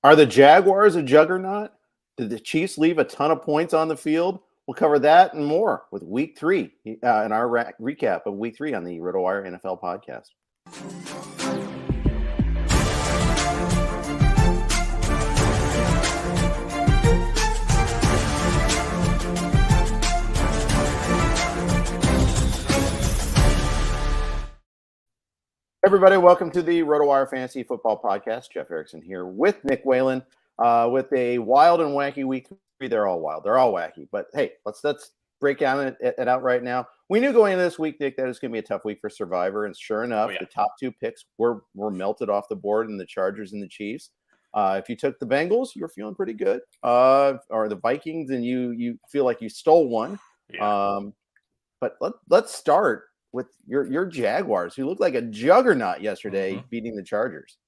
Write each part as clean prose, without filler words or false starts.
Are the Jaguars a juggernaut? Did the Chiefs leave a ton of points on the field? We'll cover that and more with Week 3 in our recap of Week 3 on the RotoWire NFL podcast. Everybody, welcome to the RotoWire Fantasy Football Podcast. Jeff Erickson here with Nick Whalen with a wild and wacky Week 3. They're all wild. They're all wacky. But hey, let's break it out right now. We knew going into this week, Nick, that it was going to be a tough week for Survivor. And sure enough, the top two picks were melted off the board in the Chargers and the Chiefs. If you took the Bengals, you were feeling pretty good. Or the Vikings, and you feel like you stole one. Yeah. But let's start with your Jaguars, who looked like a juggernaut yesterday, beating the Chargers.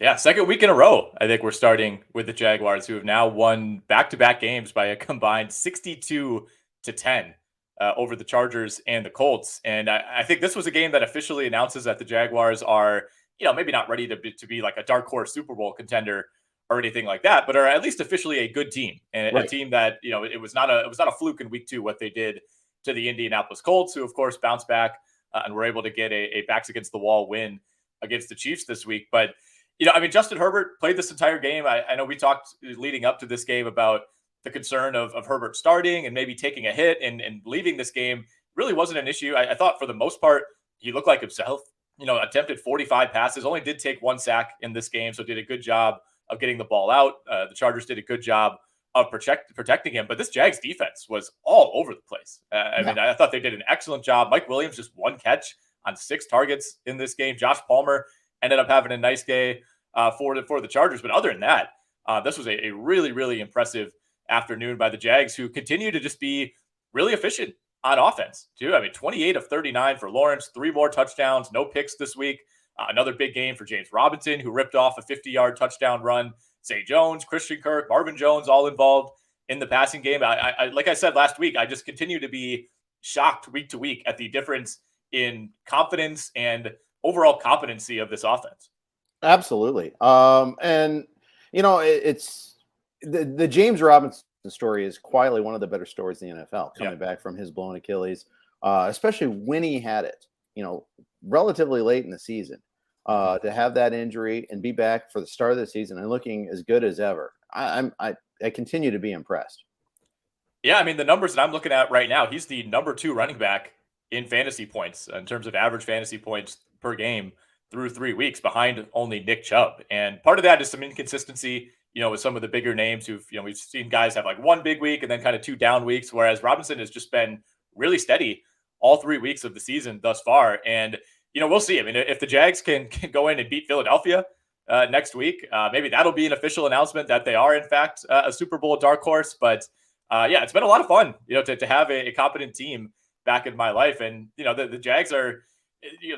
Yeah, second week in a row, I think we're starting with the Jaguars, who have now won back-to-back games by a combined 62-10 over the Chargers and the Colts. And I think this was a game that officially announces that the Jaguars are, maybe not ready to be like a dark horse Super Bowl contender or anything like that, but are at least officially a good team and a team that, it was not a fluke in week 2 what they did to the Indianapolis Colts, who of course bounced back and were able to get a backs against the wall win against the Chiefs this week. But, Justin Herbert played this entire game. I know we talked leading up to this game about the concern of Herbert starting and maybe taking a hit and leaving this game. Really wasn't an issue. I thought for the most part, he looked like himself, attempted 45 passes, only did take 1 sack in this game. So did a good job of getting the ball out. The Chargers did a good job of protecting him, but this Jags defense was all over the place. I thought they did an excellent job. Mike Williams just 1 catch on 6 targets in this game. Josh Palmer ended up having a nice day for the Chargers, but other than that, this was a really, really impressive afternoon by the Jags, who continue to just be really efficient on offense too. 28 of 39 for Lawrence, 3 more touchdowns, no picks this week. Another big game for James Robinson, who ripped off a 50-yard touchdown run. Zay Jones, Christian Kirk, Marvin Jones, all involved in the passing game. I like I said last week, I just continue to be shocked week to week at the difference in confidence and overall competency of this offense. Absolutely. It's the James Robinson story is quietly one of the better stories in the NFL, coming back from his blown Achilles, especially when he had it, relatively late in the season. To have that injury and be back for the start of the season and looking as good as ever. I continue to be impressed. Yeah, the numbers that I'm looking at right now, he's the number 2 running back in fantasy points in terms of average fantasy points per game through 3 weeks, behind only Nick Chubb. And part of that is some inconsistency, with some of the bigger names who've, we've seen guys have like 1 big week and then kind of 2 down weeks, whereas Robinson has just been really steady all 3 weeks of the season thus far. And we'll see. If the Jags can go in and beat Philadelphia next week, maybe that'll be an official announcement that they are, in fact, a Super Bowl dark horse. But it's been a lot of fun, to have a competent team back in my life. And, the Jags are,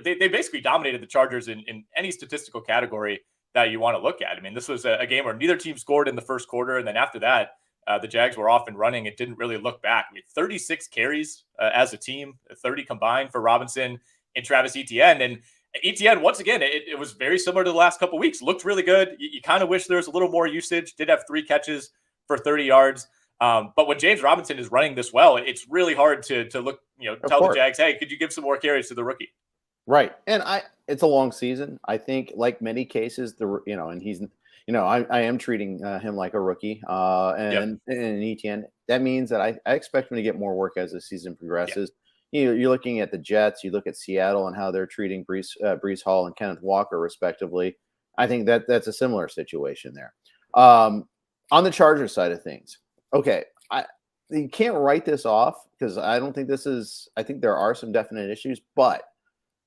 they basically dominated the Chargers in any statistical category that you want to look at. This was a game where neither team scored in the first quarter. And then after that, the Jags were off and running. It didn't really look back. 36 carries as a team, 30 combined for Robinson and Travis Etienne. And Etienne, once again, it was very similar to the last couple of weeks. Looked really good. You kind of wish there was a little more usage. Did have 3 catches for 30 yards. But when James Robinson is running this well, it's really hard to look, tell the Jags, hey, could you give some more carries to the rookie? Right. And it's a long season. I think, like many cases, and he's, I am treating him like a rookie. And Etienne, that means that I expect him to get more work as the season progresses. You're looking at the Jets, you look at Seattle and how they're treating Breece Hall and Kenneth Walker, respectively. I think that's a similar situation there. On the Chargers side of things, okay, you can't write this off because I don't think I think there are some definite issues, but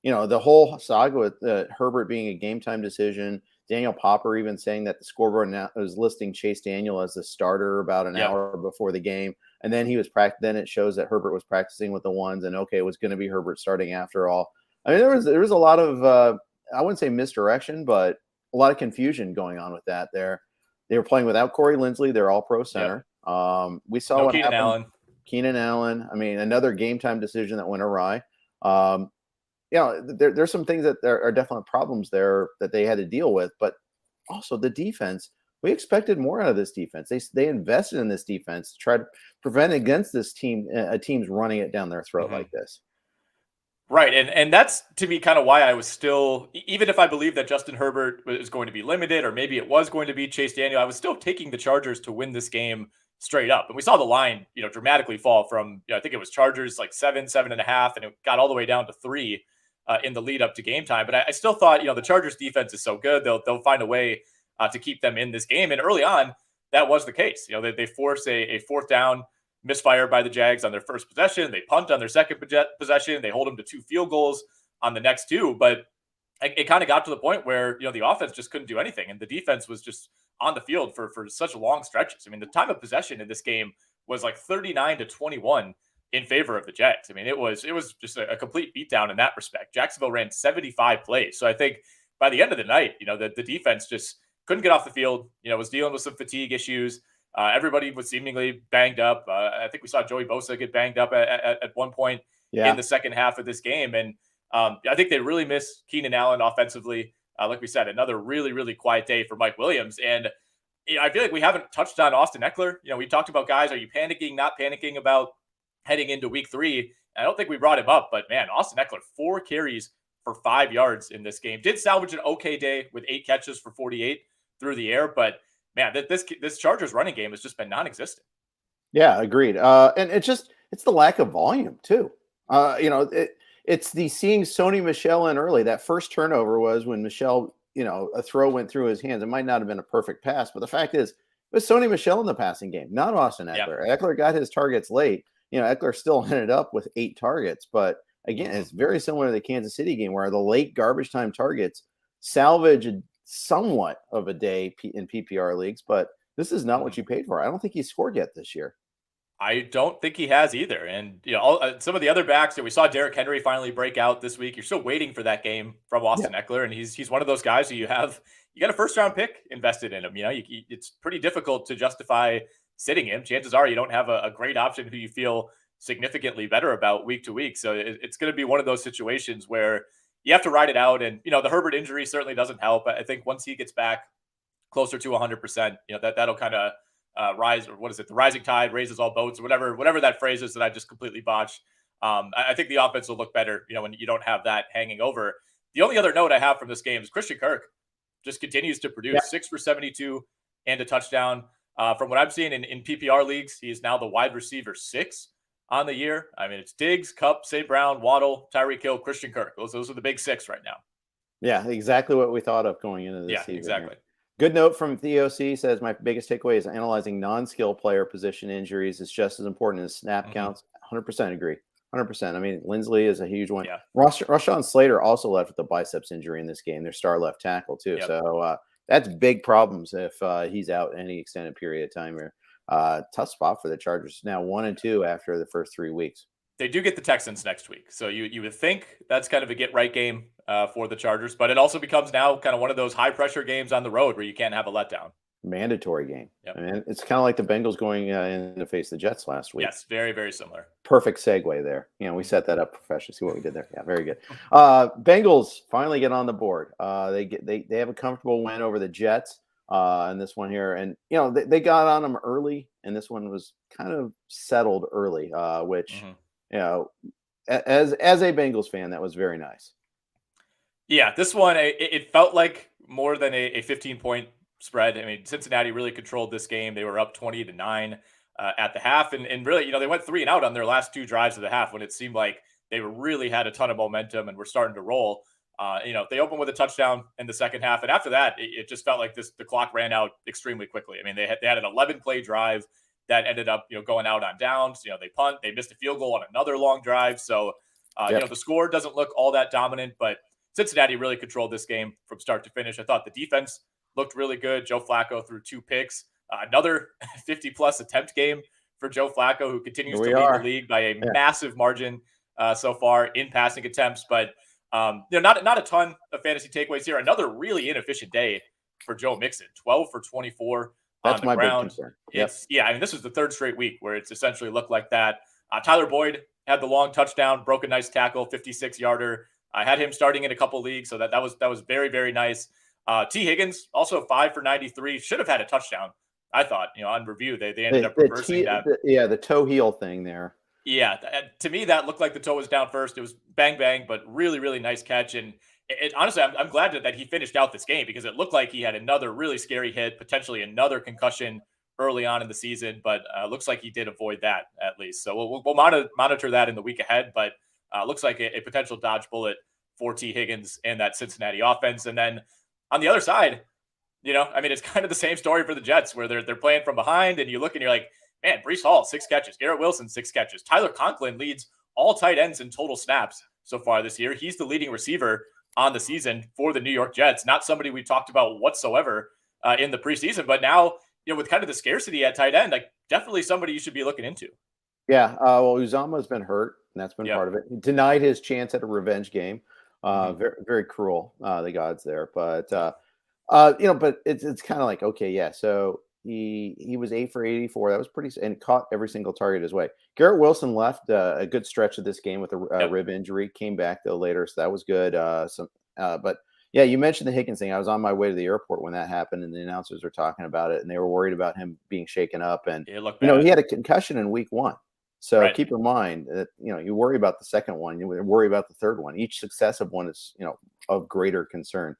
the whole saga with Herbert being a game time decision, Daniel Popper even saying that the scoreboard now was listing Chase Daniel as the starter about an hour before the game. And then then it shows that Herbert was practicing with the ones, and it was going to be Herbert starting after all. There was a lot of I wouldn't say misdirection, but a lot of confusion going on with that there. They were playing without Corey Linsley, their all-pro center. We saw what happened. Keenan Allen. Another game time decision that went awry. There's some things that there are definite problems there that they had to deal with, but also the defense we expected more out of this defense. They invested in this defense to try to prevent against this team, teams running it down their throat like this. Right. And that's to me kind of why I was still, even if I believe that Justin Herbert is going to be limited, or maybe it was going to be Chase Daniel, I was still taking the Chargers to win this game straight up. And we saw the line, dramatically fall from, I think it was Chargers like 7.5, and it got all the way down to 3 in the lead up to game time. But I still thought, the Chargers defense is so good. They'll find a way to keep them in this game. And early on, that was the case. They force a fourth down misfire by the Jags on their first possession. They punt on their second possession. They hold them to 2 field goals on the next 2. But it kind of got to the point where, the offense just couldn't do anything. And the defense was just on the field for such long stretches. I mean, the time of possession in this game was like 39-21 in favor of the Jags. I mean, it was just a complete beatdown in that respect. Jacksonville ran 75 plays. So I think by the end of the night, the defense just couldn't get off the field, was dealing with some fatigue issues. Everybody was seemingly banged up. I think we saw Joey Bosa get banged up at one point in the second half of this game. And I think they really miss Keenan Allen offensively. Like we said, another really, really quiet day for Mike Williams. And I feel like we haven't touched on Austin Eckler. We talked about guys, are you panicking, not panicking about heading into week 3? I don't think we brought him up, but man, Austin Eckler, 4 carries for 5 yards in this game. Did salvage an okay day with 8 catches for 48 through the air, but man, this Chargers running game has just been non-existent. Yeah, agreed. And it's the lack of volume too. It's the seeing Sony Michel in early. That first turnover was when Michel, a throw went through his hands. It might not have been a perfect pass, but the fact is, it was Sony Michel in the passing game, not Austin Eckler. Yeah. Eckler got his targets late. Eckler still ended up with 8 targets, but again, it's very similar to the Kansas City game where the late garbage time targets salvage somewhat of a day in PPR leagues, but this is not what you paid for. I don't think he's scored yet this year. I don't think he has either. And some of the other backs that we saw, Derrick Henry finally break out this week. You're still waiting for that game from Austin Eckler, and he's one of those guys who you got a first round pick invested in him. It's pretty difficult to justify sitting him. Chances are you don't have a great option who you feel significantly better about week to week. So it's going to be one of those situations where you have to ride it out. And, the Herbert injury certainly doesn't help. I think once he gets back closer to 100%, that'll kind of rise, or what is it? The rising tide raises all boats, or whatever that phrase is that I just completely botched. I think the offense will look better, when you don't have that hanging over. The only other note I have from this game is Christian Kirk just continues to produce 6 for 72 and a touchdown. From what I'm seeing in PPR leagues, he is now the wide receiver 6 on the year. I mean, it's Diggs, Kupp, St. Brown, Waddle, Tyreek Hill, Christian Kirk. Those are the big 6 right now. Yeah, exactly what we thought of going into this season. Exactly. Here. Good note from Theo C says, my biggest takeaway is analyzing non-skill player position injuries is just as important as snap counts. 100% agree. 100%. I mean, Lindsley is a huge one. Yeah. Rashawn Slater also left with a biceps injury in this game. Their star left tackle too. Yep. So that's big problems if he's out any extended period of time here. Tough spot for the Chargers. Now 1-2 after the first 3 weeks. They do get the Texans next week. So you would think that's kind of a get-right game for the Chargers. But it also becomes now kind of one of those high-pressure games on the road where you can't have a letdown. Mandatory game. Yep. I mean, it's kind of like the Bengals going in to face the Jets last week. Yes, very, very similar. Perfect segue there. We set that up professionally. See what we did there. Yeah, very good. Bengals finally get on the board. They have a comfortable win over the Jets in this one here. And, they got on them early, and this one was kind of settled early, which – as a Bengals fan, that was very nice. Yeah, this one, it felt like more than a 15-point spread. I mean, Cincinnati really controlled this game. They were up 20-9 at the half. And really, they went 3 and out on their last 2 drives of the half when it seemed like they really had a ton of momentum and were starting to roll. They opened with a touchdown in the second half. And after that, it just felt like the clock ran out extremely quickly. I mean, they had an 11-play drive that ended up, going out on downs. They punt. They missed a field goal on another long drive. So, the score doesn't look all that dominant, but Cincinnati really controlled this game from start to finish. I thought the defense looked really good. Joe Flacco threw 2 picks. Another 50-plus attempt game for Joe Flacco, who continues to lead the league by a massive margin so far in passing attempts. But, not a ton of fantasy takeaways here. Another really inefficient day for Joe Mixon, 12 for 24. That's on the ground. Big concern. I mean, this was the 3rd straight week where it's essentially looked like that. Tyler Boyd had the long touchdown, broke a nice tackle, 56-yarder. I had him starting in a couple leagues, so that was very, very nice. T. Higgins, also 5 for 93, should have had a touchdown. I thought, on review, they ended up reversing that. The toe heel thing there. Yeah, to me, that looked like the toe was down first. It was bang, bang, but really, really nice catch. And honestly, I'm glad that he finished out this game because it looked like he had another really scary hit, potentially another concussion early on in the season. But looks like he did avoid that at least. So we'll monitor that in the week ahead. But looks like a potential dodge bullet for T. Higgins and that Cincinnati offense. And then on the other side, it's kind of the same story for the Jets where they're playing from behind and you look and you're like, man, Breece Hall, 6 catches. Garrett Wilson, 6 catches. Tyler Conklin leads all tight ends in total snaps so far this year. He's the leading receiver on the season for the New York Jets. Not somebody we talked about whatsoever in the preseason, but now, with kind of the scarcity at tight end, like definitely somebody you should be looking into. Yeah. Well, Uzama's been hurt, and that's been part of it. He denied his chance at a revenge game. Very, very cruel, the gods there. But, but it's kind of like, okay, yeah. So he was 8 for 84. That was pretty, and caught every single target his way. Garrett Wilson left a good stretch of this game with a rib injury. Came back though later, so that was good. But yeah, you mentioned the Higgins thing. I was on my way to the airport when that happened, and the announcers were talking about it, and they were worried about him being shaken up. And he had a concussion in week 1. So keep in mind that, you worry about the second one, you worry about the third one. Each successive one is, of greater concern.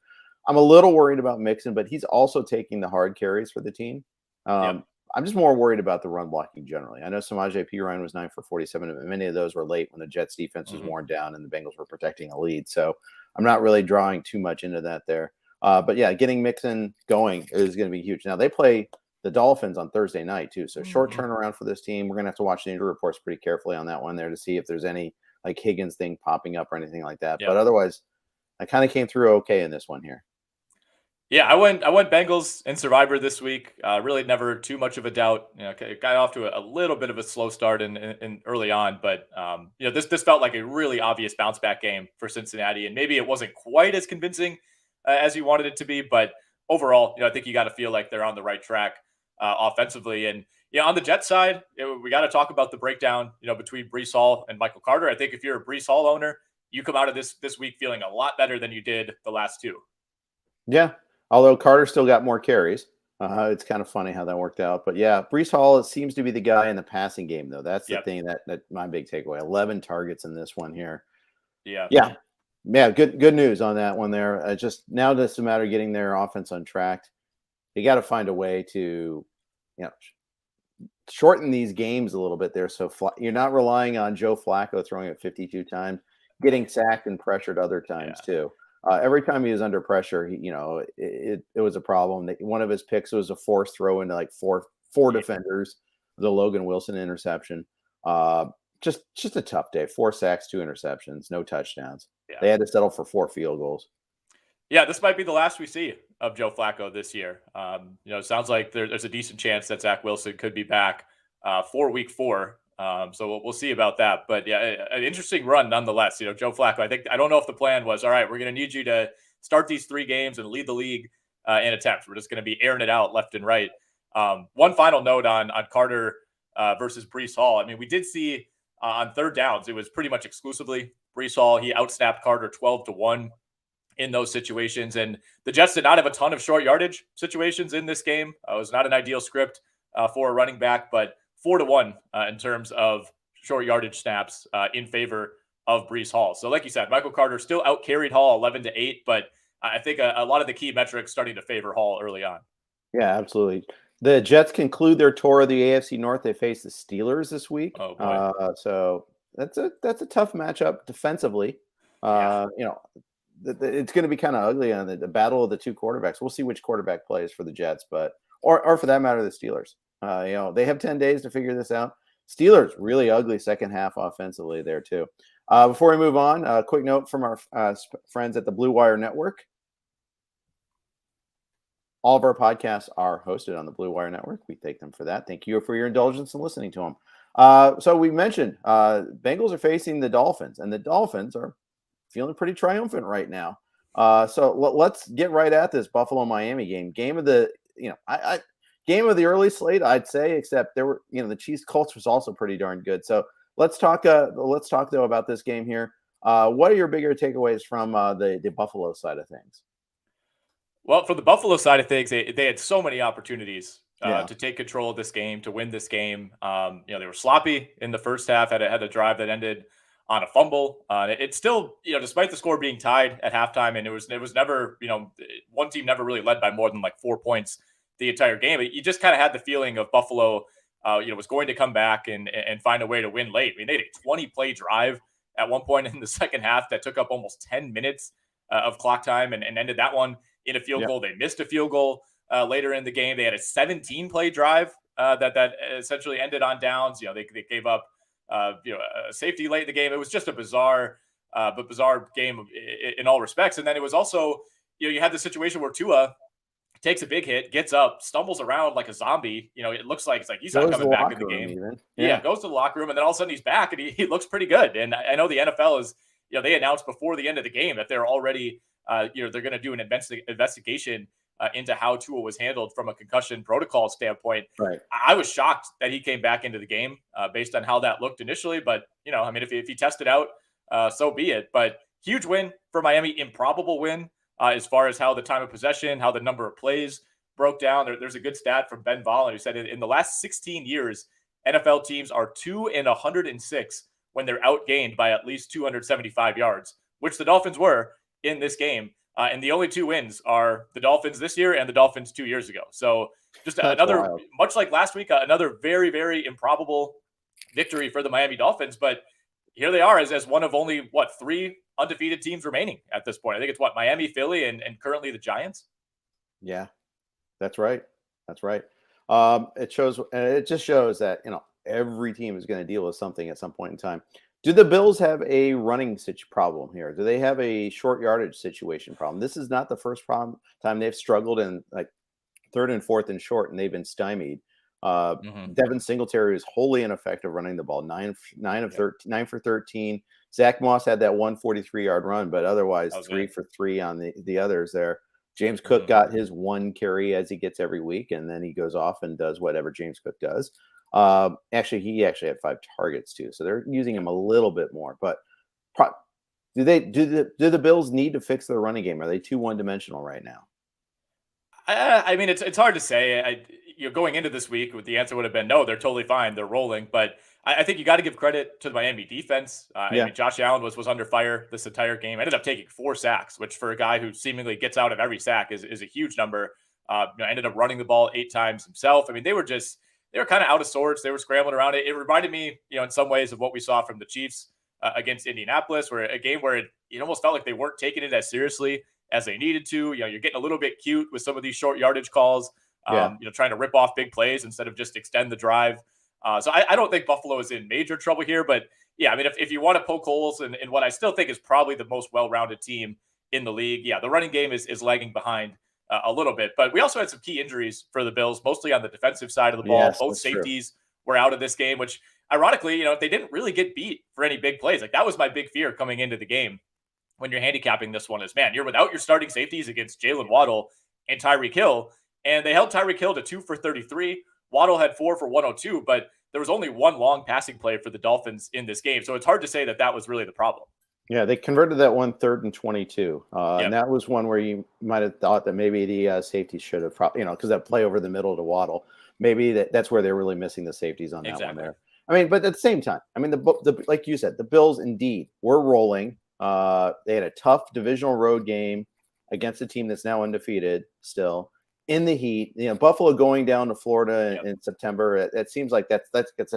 I'm a little worried about Mixon, but he's also taking the hard carries for the team. I'm just more worried about the run blocking generally. I know Samaje Perine was 9 for 47, but many of those were late when the Jets defense was worn down and the Bengals were protecting a lead. So I'm not really drawing too much into that there. But yeah, getting Mixon going is going to be huge. Now they play the Dolphins on Thursday night too. So short turnaround for this team. We're going to have to watch the injury reports pretty carefully on that one there to see if there's any like Higgins thing popping up or anything like that. But otherwise, I kind of came through okay in this one here. Yeah, I went Bengals in Survivor this week. Really never too much of a doubt. Got off to a little bit of a slow start in early on, but this felt like a really obvious bounce back game for Cincinnati, and maybe it wasn't quite as convincing as you wanted it to be, but overall, I think you got to feel like they're on the right track offensively. And on the Jets side, we got to talk about the breakdown between Breece Hall and Michael Carter. I think if you're a Breece Hall owner, you come out of this week feeling a lot better than you did the last two. Yeah. Although Carter still got more carries. It's kind of funny how that worked out. But yeah, Breece Hall seems to be the guy in the passing game, though. That's the thing that my big takeaway. 11 targets in this one here. Yeah. Good news on that one there. Just now it's a matter of getting their offense on track. You got to find a way to, shorten these games a little bit there. So you're not relying on Joe Flacco throwing it 52 times, getting sacked and pressured other times too. Every time he was under pressure, it was a problem. One of his picks was a forced throw into like four defenders, the Logan Wilson interception. Just a tough day. 4 sacks, 2 interceptions, no touchdowns. Yeah. They had to settle for 4 field goals. Yeah, this might be the last we see of Joe Flacco this year. It sounds like there's a decent chance that Zach Wilson could be back for week 4. So we'll see about that. But yeah, an interesting run nonetheless. Joe Flacco, I don't know if the plan was, all right, we're going to need you to start these 3 games and lead the league in attempts. We're just going to be airing it out left and right. One final note on Carter versus Breece Hall. I mean, we did see on third downs, it was pretty much exclusively Breece Hall. He outsnapped Carter 12-1 in those situations. And the Jets did not have a ton of short yardage situations in this game. It was not an ideal script for a running back, but 4-1 in terms of short yardage snaps in favor of Breece Hall. So like you said, Michael Carter still out-carried Hall 11-8, but I think a lot of the key metrics starting to favor Hall early on. Yeah, absolutely. The Jets conclude their tour of the AFC North. They face the Steelers this week. Oh, boy. So that's a tough matchup defensively. It's going to be kind of ugly on the battle of the 2 quarterbacks. We'll see which quarterback plays for the Jets, or for that matter, the Steelers. They have 10 days to figure this out. Steelers, really ugly second half offensively there too. Before we move on, a quick note from our friends at the Blue Wire Network. All of our podcasts are hosted on the Blue Wire Network. We thank them for that. Thank you for your indulgence in listening to them. So we mentioned Bengals are facing the Dolphins, and the Dolphins are feeling pretty triumphant right now. So let's get right at this Buffalo-Miami game. Game of the early slate, I'd say, except there were, the Chiefs Colts was also pretty darn good. So let's talk though about this game here. What are your bigger takeaways from the Buffalo side of things? Well, for the Buffalo side of things, they had so many opportunities Yeah. to take control of this game, to win this game. They were sloppy in the first half, had a drive that ended on a fumble. It's still, despite the score being tied at halftime, and it was never, one team never really led by more than like 4 points the entire game. You just kind of had the feeling of Buffalo, was going to come back and find a way to win late. I mean, they had a 20-play drive at one point in the second half that took up almost 10 minutes of clock time and ended that one in a field Yep. goal. They missed a field goal later in the game. They had a 17-play drive that essentially ended on downs. They gave up a safety late in the game. It was just a bizarre game in all respects. And then it was also, you had the situation where Tua takes a big hit, gets up, stumbles around like a zombie. It looks like he's not Goes to coming the back in locker the room game. even. Yeah, goes to the locker room, and then all of a sudden he's back, and he looks pretty good. And I know the NFL is, they announced before the end of the game that they're already, they're going to do an investigation into how Tua was handled from a concussion protocol standpoint. Right. I was shocked that he came back into the game based on how that looked initially. But, if he tested out, so be it. But huge win for Miami, improbable win as far as how the time of possession, how the number of plays broke down. There's a good stat from Ben Vollen who said in the last 16 years, NFL teams are 2-106 when they're outgained by at least 275 yards, which the Dolphins were in this game. And the only two wins are the Dolphins this year and the Dolphins 2 years ago. So just another, wild. much like last week, another very, very improbable victory for the Miami Dolphins. But here they are as one of only, three undefeated teams remaining at this point. I think it's Miami, Philly, and currently the Giants. Yeah, that's right. That's right. It just shows that, every team is going to deal with something at some point in time. Do the Bills have a running problem here? Do they have a short yardage situation problem? This is not the first time they've struggled in like third and fourth and short, and they've been stymied. Devin Singletary is wholly ineffective running the ball. 9 for 13. Zach Moss had that 143-yard run, but otherwise 3 for 3 on the others there. James Cook got his one carry as he gets every week, and then he goes off and does whatever James Cook does. He had 5 targets too, so they're using him a little bit more. But do the Bills need to fix their running game? Are they too one-dimensional right now? I mean, it's hard to say. Going into this week, the answer would have been no. They're totally fine. They're rolling. But I think you got to give credit to the Miami defense. I mean, Josh Allen was under fire this entire game. Ended up taking 4 sacks, which for a guy who seemingly gets out of every sack is a huge number. Ended up running the ball 8 times himself. I mean, they were kind of out of sorts. They were scrambling around. It reminded me, in some ways, of what we saw from the Chiefs against Indianapolis, where a game where it almost felt like they weren't taking it as seriously as they needed to. You're getting a little bit cute with some of these short yardage calls. Trying to rip off big plays instead of just extend the drive. So I don't think Buffalo is in major trouble here. But yeah, I mean, if you want to poke holes in what I still think is probably the most well-rounded team in the league, the running game is lagging behind a little bit. But we also had some key injuries for the Bills, mostly on the defensive side of the ball. Yes, both safeties were out of this game, which ironically, they didn't really get beat for any big plays. Like that was my big fear coming into the game when you're handicapping this one is, man, you're without your starting safeties against Jalen Waddle and Tyreek Hill. And they held Tyreek Hill to 2 for 33. Waddle had 4 for 102, but there was only one long passing play for the Dolphins in this game. So it's hard to say that was really the problem. Yeah, they converted that one 3rd and 22. And that was one where you might have thought that maybe the safety should have probably, because that play over the middle to Waddle, maybe that's where they're really missing the safeties on that one there. I mean, but at the same time, I mean, the like you said, the Bills indeed were rolling. They had a tough divisional road game against a team that's now undefeated still. In the heat, Buffalo going down to Florida in September. It seems like that's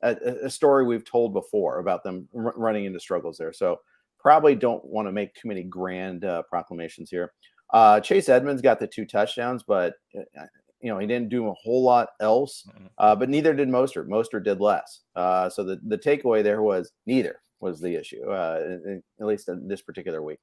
a story we've told before about them running into struggles there. So probably don't want to make too many grand proclamations here. Chase Edmonds got the 2 touchdowns, but he didn't do a whole lot else. But neither did Mostert. Mostert did less. So the takeaway there was neither was the issue, at least in this particular week.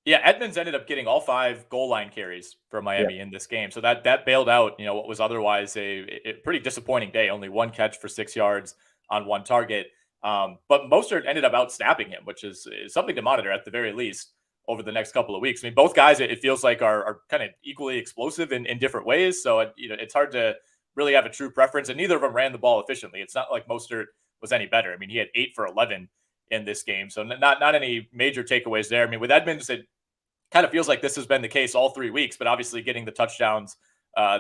Yeah, Edmonds ended up getting all 5 goal line carries for Miami in this game. So that bailed out, what was otherwise a pretty disappointing day. Only 1 catch for 6 yards on 1 target. But Mostert ended up outsnapping him, which is something to monitor at the very least over the next couple of weeks. I mean, both guys, it feels like are kind of equally explosive in different ways. So, it's hard to really have a true preference. And neither of them ran the ball efficiently. It's not like Mostert was any better. I mean, he had 8 for 11 in this game. So not any major takeaways there. I mean, with Edmonds, kind of feels like this has been the case all 3 weeks, but obviously getting the touchdowns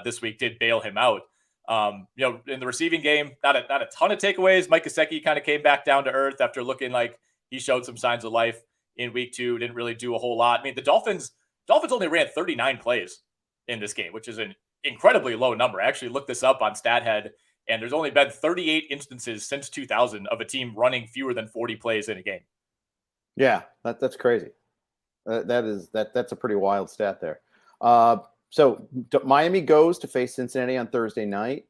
this week did bail him out. In the receiving game, not a ton of takeaways. Mike Gesicki kind of came back down to earth after looking like he showed some signs of life in week 2. Didn't really do a whole lot. I mean, the Dolphins only ran 39 plays in this game, which is an incredibly low number. I actually looked this up on StatHead, and there's only been 38 instances since 2000 of a team running fewer than 40 plays in a game. Yeah, that's crazy. That's a pretty wild stat there. So Miami goes to face Cincinnati on Thursday night.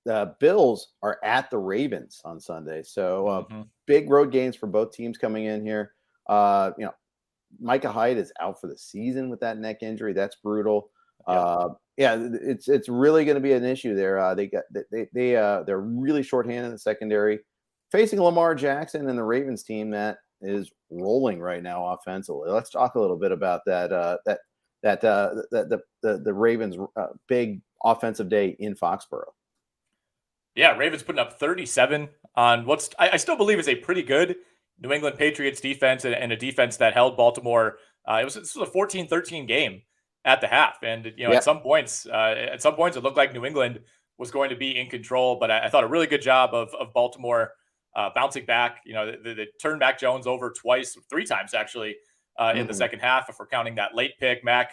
The Bills are at the Ravens on Sunday. So big road games for both teams coming in here. Micah Hyde is out for the season with that neck injury. That's brutal. It's really going to be an issue there. They're really shorthanded in the secondary, facing Lamar Jackson and the Ravens team that is rolling right now offensively. Let's talk a little bit about that. The Ravens' big offensive day in Foxborough. Yeah, Ravens putting up 37 on what's I still believe is a pretty good New England Patriots defense and a defense that held Baltimore. This was a 14-13 game at the half, and at some points it looked like New England was going to be in control, but I thought a really good job of Baltimore bouncing back. They turned Mac Jones over 3 times actually in the second half, if we're counting that late pick. Mac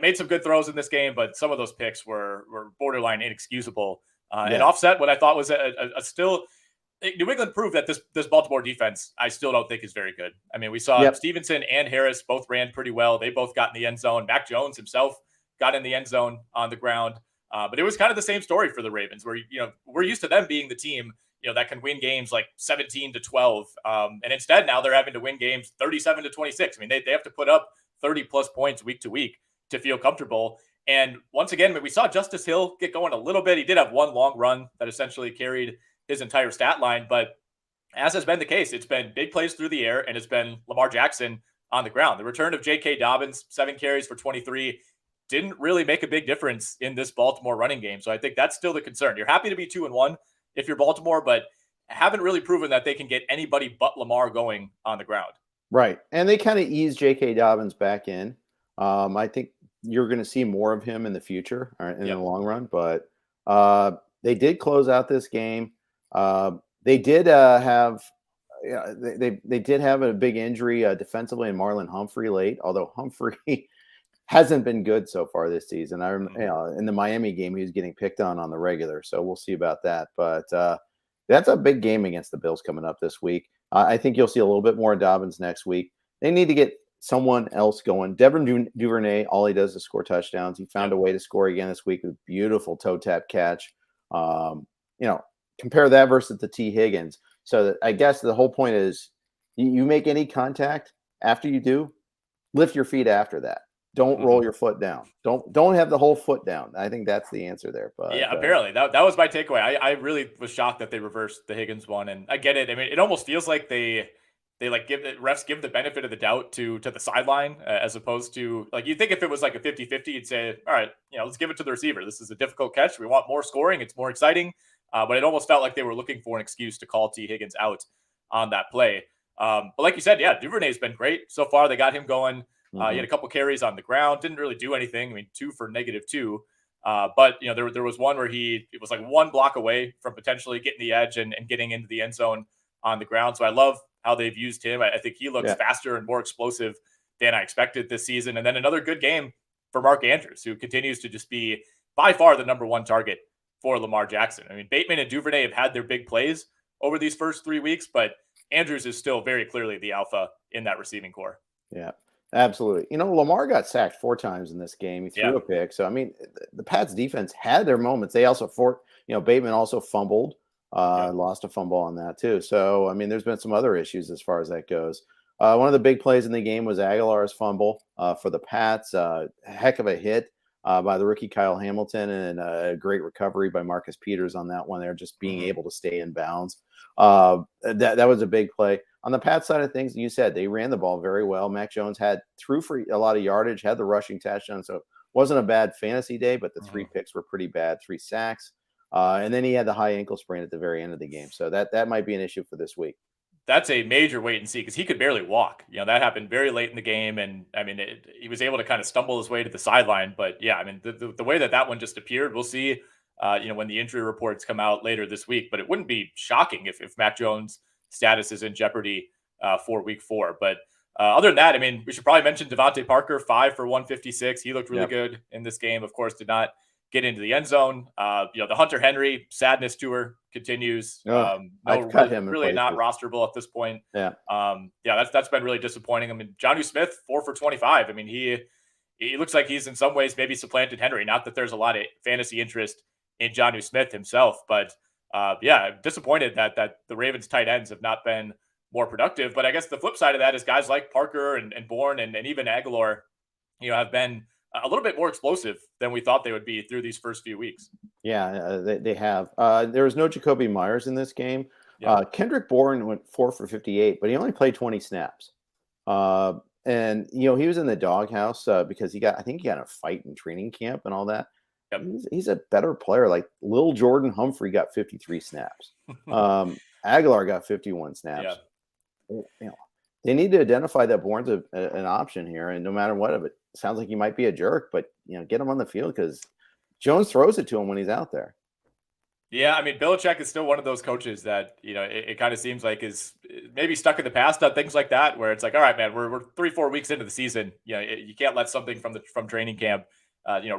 made some good throws in this game, but some of those picks were borderline inexcusable and offset what I thought was a still. New England proved that this Baltimore defense, I still don't think is very good. I mean, we saw Stevenson and Harris both ran pretty well. They both got in the end zone. Mac Jones himself got in the end zone on the ground. But it was kind of the same story for the Ravens, where we're used to them being the team that can win games like 17-12, and instead now they're having to win games 37-26. I mean, they have to put up 30 plus points week to week to feel comfortable. And once again, we saw Justice Hill get going a little bit. He did have one long run that essentially carried his entire stat line, but as has been the case, it's been big plays through the air, and it's been Lamar Jackson on the ground. The return of J.K. Dobbins, 7 carries for 23, didn't really make a big difference in this Baltimore running game. So I think that's still the concern. You're happy to be 2-1 if you're Baltimore, but haven't really proven that they can get anybody but Lamar going on the ground. Right. And they kind of eased J.K. Dobbins back in. I think you're going to see more of him in the future in the long run, but they did close out this game. They did have they did have a big injury defensively in Marlon Humphrey late, although Humphrey hasn't been good so far this season. I remember in the Miami game, he was getting picked on the regular, so we'll see about that. But that's a big game against the Bills coming up this week. I think you'll see a little bit more Dobbins next week. They need to get someone else going. Devin Duvernay, all he does is score touchdowns. He found a way to score again this week with a beautiful toe tap catch. Compare that versus the T. Higgins. So I guess the whole point is you make any contact after you do, lift your feet after that. Don't roll your foot down. Don't have the whole foot down. I think that's the answer there. But apparently that was my takeaway. I really was shocked that they reversed the Higgins one, and I get it. I mean, it almost feels like they like refs give the benefit of the doubt to the sideline as opposed to, like, you think if it was like a 50-50, you'd say, all right, let's give it to the receiver. This is a difficult catch. We want more scoring. It's more exciting. But it almost felt like they were looking for an excuse to call T. Higgins out on that play. But like you said, Duvernay's been great so far. They got him going. He had a couple carries on the ground. Didn't really do anything. I mean, 2 for -2. But there was one where it was like one block away from potentially getting the edge and getting into the end zone on the ground. So I love how they've used him. I think he looks faster and more explosive than I expected this season. And then another good game for Mark Andrews, who continues to just be by far the number 1 target for Lamar Jackson. I mean, Bateman and Duvernay have had their big plays over these first 3 weeks, but Andrews is still very clearly the alpha in that receiving core. Yeah, absolutely. Lamar got sacked 4 times in this game. He threw a pick. So, I mean, the Pats defense had their moments. They also Bateman also fumbled, lost a fumble on that too. So, I mean, there's been some other issues as far as that goes. One of the big plays in the game was Aguilar's fumble for the Pats. Heck of a hit by the rookie Kyle Hamilton, and a great recovery by Marcus Peters on that one there, just being able to stay in bounds. That was a big play. On the Pats side of things, you said they ran the ball very well. Mac Jones threw for a lot of yardage, had the rushing touchdown, so it wasn't a bad fantasy day, but the 3 picks were pretty bad, 3 sacks. And then he had the high ankle sprain at the very end of the game. So that might be an issue for this week. that's a major wait and see because he could barely walk. That happened very late in the game, and I mean, he was able to kind of stumble his way to the sideline. But yeah, I mean, the way that one just appeared, we'll see. When the injury reports come out later this week, but it wouldn't be shocking if Mac Jones' status is in jeopardy for Week 4. But other than that, I mean, we should probably mention Devontae Parker, 5 for 156. He looked really good in this game. Of course, did not get into the end zone. The Hunter Henry sadness tour continues. I've cut him really not rosterable at this point. Yeah. That's been really disappointing. I mean, Jonnu Smith, 4 for 25. I mean, he looks like he's in some ways maybe supplanted Henry. Not that there's a lot of fantasy interest in Jonnu Smith himself, but I'm disappointed that the Ravens tight ends have not been more productive. But I guess the flip side of that is guys like Parker and Bourne and even Aguilar, have been a little bit more explosive than we thought they would be through these first few weeks. Yeah, they have. There was no Jacoby Myers in this game. Yeah. Kendrick Bourne went 4 for 58, but he only played 20 snaps. And he was in the doghouse because I think he got in a fight in training camp and all that. Yep. He's a better player. Like Lil Jordan Humphrey got 53 snaps. Aguilar got 51 snaps. Yeah. They need to identify that Bourne's an option here, and no matter what of it, sounds like he might be a jerk, but get him on the field because Jones throws it to him when he's out there. Yeah, I mean, Belichick is still one of those coaches that it kind of seems like is maybe stuck in the past on things like that, where it's like, all right, man, we're 3-4 weeks into the season. You can't let something from training camp,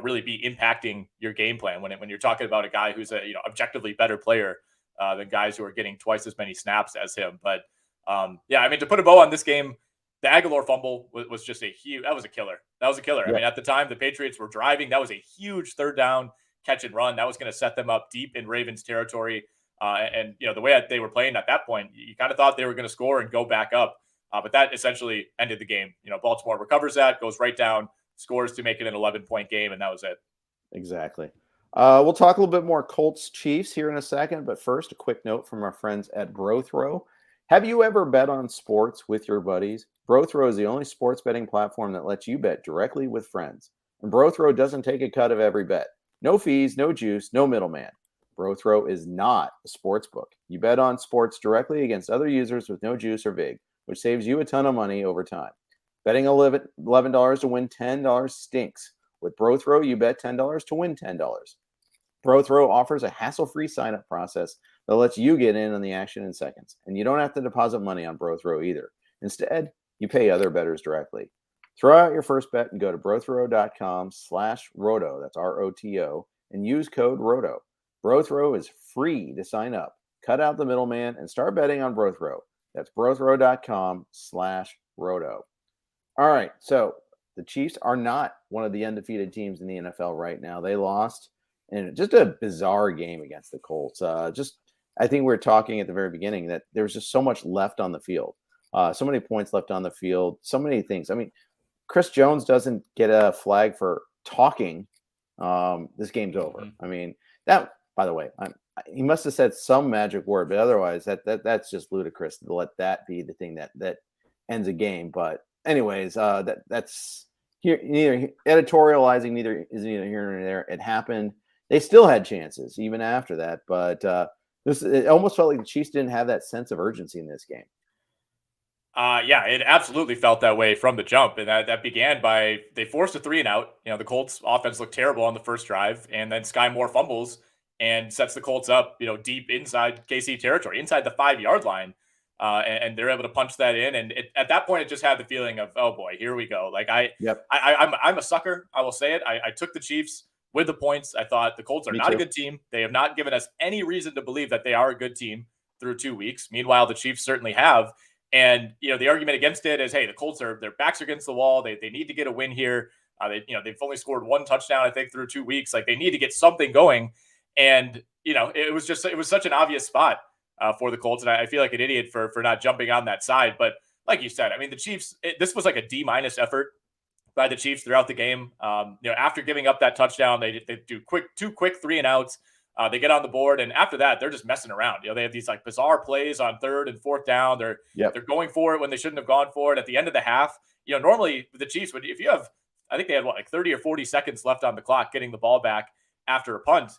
really be impacting your game plan when you're talking about a guy who's a objectively better player than guys who are getting twice as many snaps as him. But I mean, to put a bow on this game, the Aguilar fumble was just that was a killer. That was a killer. Yeah. I mean, at the time the Patriots were driving, that was a huge third down catch and run. That was going to set them up deep in Ravens territory. And the way that they were playing at that point, you kind of thought they were going to score and go back up. But that essentially ended the game. Baltimore recovers that, goes right down, scores to make it an 11-point game, and that was it. Exactly. We'll talk a little bit more Colts Chiefs here in a second, but first, a quick note from our friends at BroThrow. Have you ever bet on sports with your buddies? BroThrow is the only sports betting platform that lets you bet directly with friends. And BroThrow doesn't take a cut of every bet. No fees, no juice, no middleman. BroThrow is not a sports book. You bet on sports directly against other users with no juice or vig, which saves you a ton of money over time. Betting $11 to win $10 stinks. With BroThrow, you bet $10 to win $10. BroThrow offers a hassle-free sign-up process that lets you get in on the action in seconds. And you don't have to deposit money on BroThrow either. Instead, you pay other bettors directly. Throw out your first bet and go to brothrow.com/roto. That's ROTO. And use code ROTO. BroThrow is free to sign up. Cut out the middleman and start betting on BroThrow. That's brothrow.com/roto. All right. So the Chiefs are not one of the undefeated teams in the NFL right now. They lost in just a bizarre game against the Colts. I think we were talking at the very beginning that there was just so much left on the field. So many points left on the field. So many things. I mean, Chris Jones doesn't get a flag for talking. This game's over. Mm-hmm. I mean, that, by the way, he must have said some magic word, but otherwise that's just ludicrous to let that be the thing that ends a game. But anyways, that's here. Neither editorializing, neither here nor there. It happened. They still had chances even after that, but it almost felt like the Chiefs didn't have that sense of urgency in this game. It absolutely felt that way from the jump. And that began by they forced a 3-and-out. The Colts offense looked terrible on the first drive, and then Sky Moore fumbles and sets the Colts up, deep inside KC territory, inside the 5-yard line. And they're able to punch that in. And at that point, it just had the feeling of, oh boy, here we go. Like I'm a sucker. I will say it. I took the Chiefs with the points. I thought the Colts are not a good team. They have not given us any reason to believe that they are a good team through 2 weeks. Meanwhile, the Chiefs certainly have. And, the argument against it is, hey, the Colts their backs are against the wall. They need to get a win here. They've only scored 1 touchdown, I think, through 2 weeks. Like, they need to get something going. And, it was such an obvious spot for the Colts. And I feel like an idiot for not jumping on that side. But like you said, I mean, the Chiefs, this was like a D- effort by the Chiefs throughout the game. After giving up that touchdown, they do two quick 3-and-outs. They get on the board, and after that, they're just messing around. They have these like bizarre plays on 3rd and 4th down. They're going for it when they shouldn't have gone for it. At the end of the half, normally the Chiefs would, if you have, I think they had 30 or 40 seconds left on the clock, getting the ball back after a punt.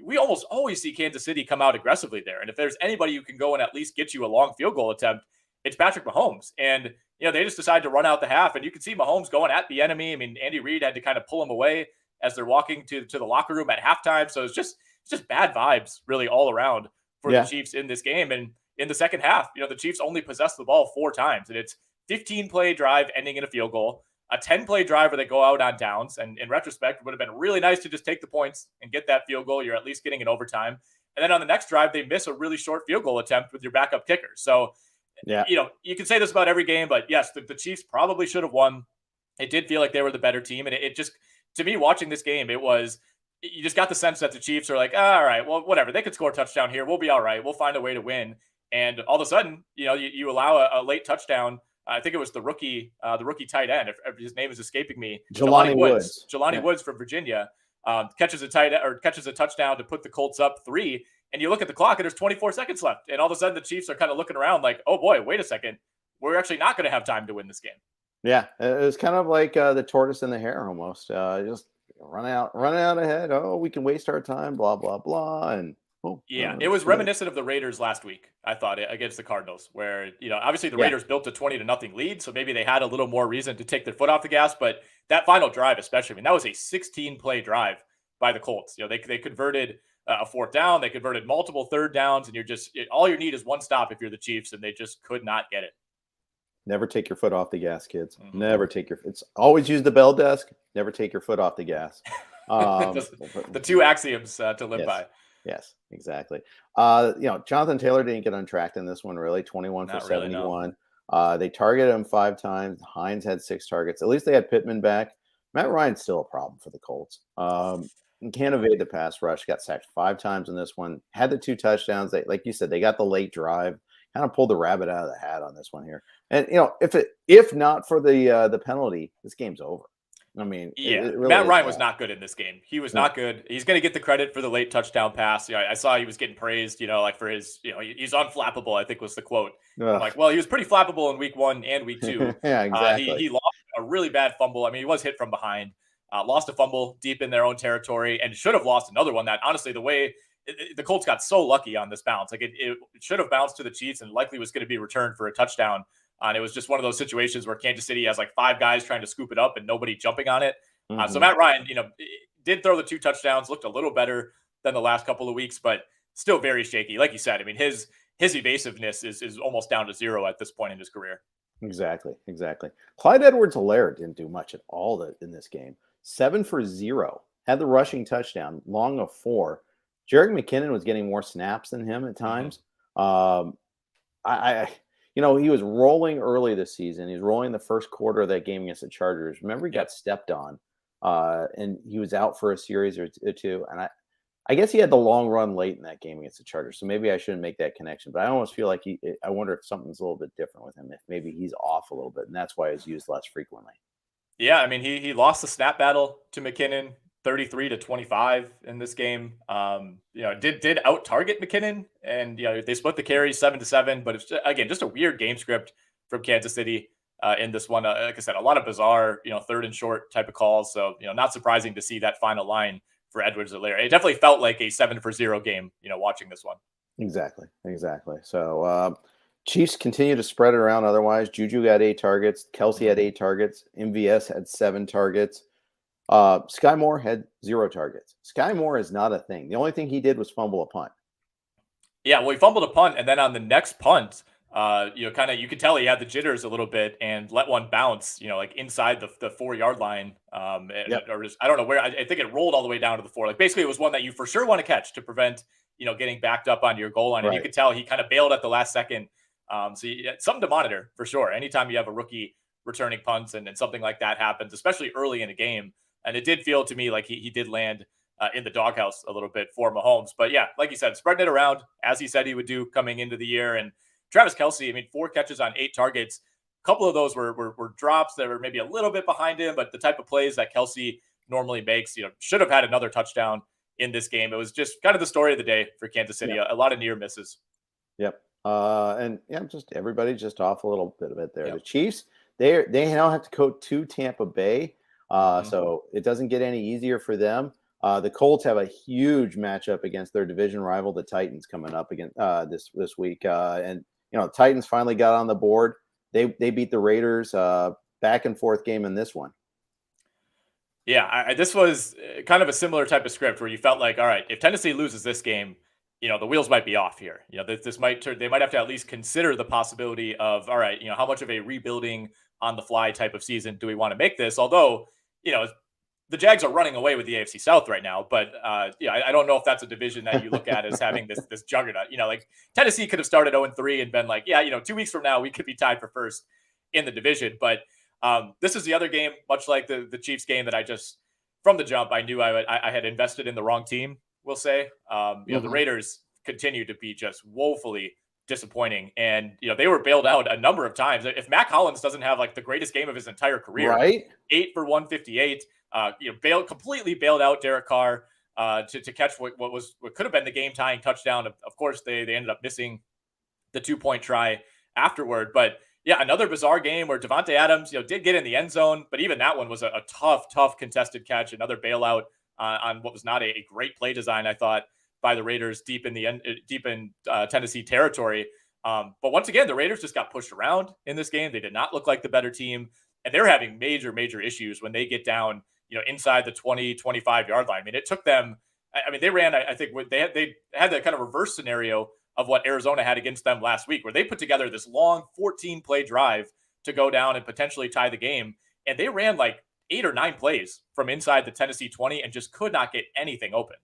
we almost always see Kansas City come out aggressively there. And if there's anybody who can go and at least get you a long field goal attempt, it's Patrick Mahomes. And, they just decided to run out the half. And you can see Mahomes going at the enemy. I mean, Andy Reid had to kind of pull him away as they're walking to the locker room at halftime. So it's just bad vibes really all around for the Chiefs in this game. And in the second half, the Chiefs only possessed the ball 4 times. And it's 15-play drive ending in a field goal, a 10-play drive where they go out on downs. And in retrospect, it would have been really nice to just take the points and get that field goal. You're at least getting an overtime. And then on the next drive, they miss a really short field goal attempt with your backup kicker. So, you can say this about every game, but yes, the Chiefs probably should have won. It did feel like they were the better team. And it just, to me, watching this game, you just got the sense that the Chiefs are like, all right, well, whatever. They could score a touchdown here. We'll be all right. We'll find a way to win. And all of a sudden, you allow a late touchdown. I think it was the rookie tight end. If his name is escaping me, Jelani Woods. Jelani Woods from Virginia catches a touchdown to put the Colts up 3. And you look at the clock, and there's 24 seconds left. And all of a sudden, the Chiefs are kind of looking around like, oh boy, wait a second, we're actually not going to have time to win this game. Yeah, it was kind of like the tortoise and the hare almost. Just run out ahead. Oh, we can waste our time. Blah blah blah. And it was reminiscent of the Raiders last week, I thought, against the Cardinals, where, obviously the Raiders built a 20-0 lead. So maybe they had a little more reason to take their foot off the gas. But that final drive, especially, I mean, that was a 16-play drive by the Colts. They converted a 4th down. They converted multiple 3rd downs. And all you need is one stop if you're the Chiefs. And they just could not get it. Never take your foot off the gas, kids. Mm-hmm. Never take it's always use the bell desk. Never take your foot off the gas. The 2 axioms to live by. Yes, exactly. Jonathan Taylor didn't get untracked in this one, really. 21 for 71. No. They targeted him 5 times. Hines had 6 targets. At least they had Pittman back. Matt Ryan's still a problem for the Colts. Can't evade the pass rush. Got sacked 5 times in this one. Had the 2 touchdowns. Like you said, they got the late drive. Kind of pulled the rabbit out of the hat on this one here. And if not for the penalty, this game's over. I mean, it really Matt Ryan was not good in this game. He was not good. He's going to get the credit for the late touchdown pass. I saw he was getting praised, like for his, he's unflappable, I think was the quote. I'm like, well, he was pretty flappable in week 1 and week 2. Yeah, exactly. He lost a really bad fumble. I mean, he was hit from behind, lost a fumble deep in their own territory, and should have lost another one that, honestly, the way the Colts got so lucky on this bounce, like it should have bounced to the Chiefs and likely was going to be returned for a touchdown. And it was just one of those situations where Kansas City has like 5 guys trying to scoop it up and nobody jumping on it. Mm-hmm. So Matt Ryan, did throw the 2 touchdowns, looked a little better than the last couple of weeks, but still very shaky. Like you said, I mean, his evasiveness is almost down to 0 at this point in his career. Exactly. Clyde Edwards-Helaire didn't do much at all in this game. 7 for 0. Had the rushing touchdown, long of 4. Jerick McKinnon was getting more snaps than him at times. Mm-hmm. He was rolling early this season. He was rolling the first quarter of that game against the Chargers. Remember, he got stepped on, and he was out for a series or 2. And I guess he had the long run late in that game against the Chargers. So maybe I shouldn't make that connection. But I almost feel like I wonder if something's a little bit different with him. If maybe he's off a little bit, and that's why he's used less frequently. Yeah, I mean, he lost the snap battle to McKinnon. 33-25 in this game. Did out target McKinnon, and they split the carries 7-7, but it's just a weird game script from Kansas City in this one. Like I said, a lot of bizarre 3rd and short type of calls. So not surprising to see that final line for Edwards-Helaire. It definitely felt like a 7 for 0 game. Watching this one. Exactly. So Chiefs continue to spread it around. Otherwise, Juju got 8 targets. Kelsey had 8 targets. MVS had 7 targets. Sky Moore had 0 targets. Sky Moore is not a thing. The only thing he did was fumble a punt. Yeah, well, he fumbled a punt, and then on the next punt, you could tell he had the jitters a little bit and let one bounce, like inside the 4-yard line. Or just, I don't know where. I think it rolled all the way down to the 4. Like basically, it was one that you for sure want to catch to prevent getting backed up onto your goal line. And you could tell he kind of bailed at the last second. Something to monitor for sure. Anytime you have a rookie returning punts and something like that happens, especially early in a game. And it did feel to me like he did land in the doghouse a little bit for Mahomes. But yeah, like you said, spreading it around as he said he would do coming into the year. And Travis Kelce, I mean, 4 catches on 8 targets. A couple of those were drops that were maybe a little bit behind him, but the type of plays that Kelce normally makes, should have had another touchdown in this game. It was just kind of the story of the day for Kansas City. A lot of near misses. Yep. Just everybody just off a little bit of it there. Yep. The Chiefs, they now have to go to Tampa Bay. So it doesn't get any easier for them. The Colts have a huge matchup against their division rival, the Titans, coming up again this week. And Titans finally got on the board. They beat the Raiders. Back and forth game in this one. Yeah, this was kind of a similar type of script where you felt like, all right, if Tennessee loses this game, the wheels might be off here. This might turn. They might have to at least consider the possibility of, all right, how much of a rebuilding on the fly type of season do we want to make this? Although, the Jags are running away with the AFC South right now, but I don't know if that's a division that you look at as having this juggernaut. Like Tennessee could have started 0-3 and been like, 2 weeks from now we could be tied for first in the division. But this is the other game, much like the Chiefs game, that I just from the jump I knew I had invested in the wrong team. We'll say, the Raiders continue to be just woefully disappointing, and they were bailed out a number of times. If Mac Hollins doesn't have like the greatest game of his entire career, right? 8 for 158. Completely bailed out Derek Carr to catch what could have been the game tying touchdown. Of course, they ended up missing the 2-point try afterward. But yeah, another bizarre game where Devontae Adams, did get in the end zone, but even that one was a tough contested catch. Another bailout on what was not a great play design, I thought, by the Raiders deep in Tennessee territory. But once again, the Raiders just got pushed around in this game. They did not look like the better team, and they're having major issues when they get down, inside the 20-25 yard line. I mean, it took them. I mean, they ran. I think they had that kind of reverse scenario of what Arizona had against them last week, where they put together this long 14-play drive to go down and potentially tie the game, and they ran like 8 or 9 plays from inside the Tennessee 20 and just could not get anything open.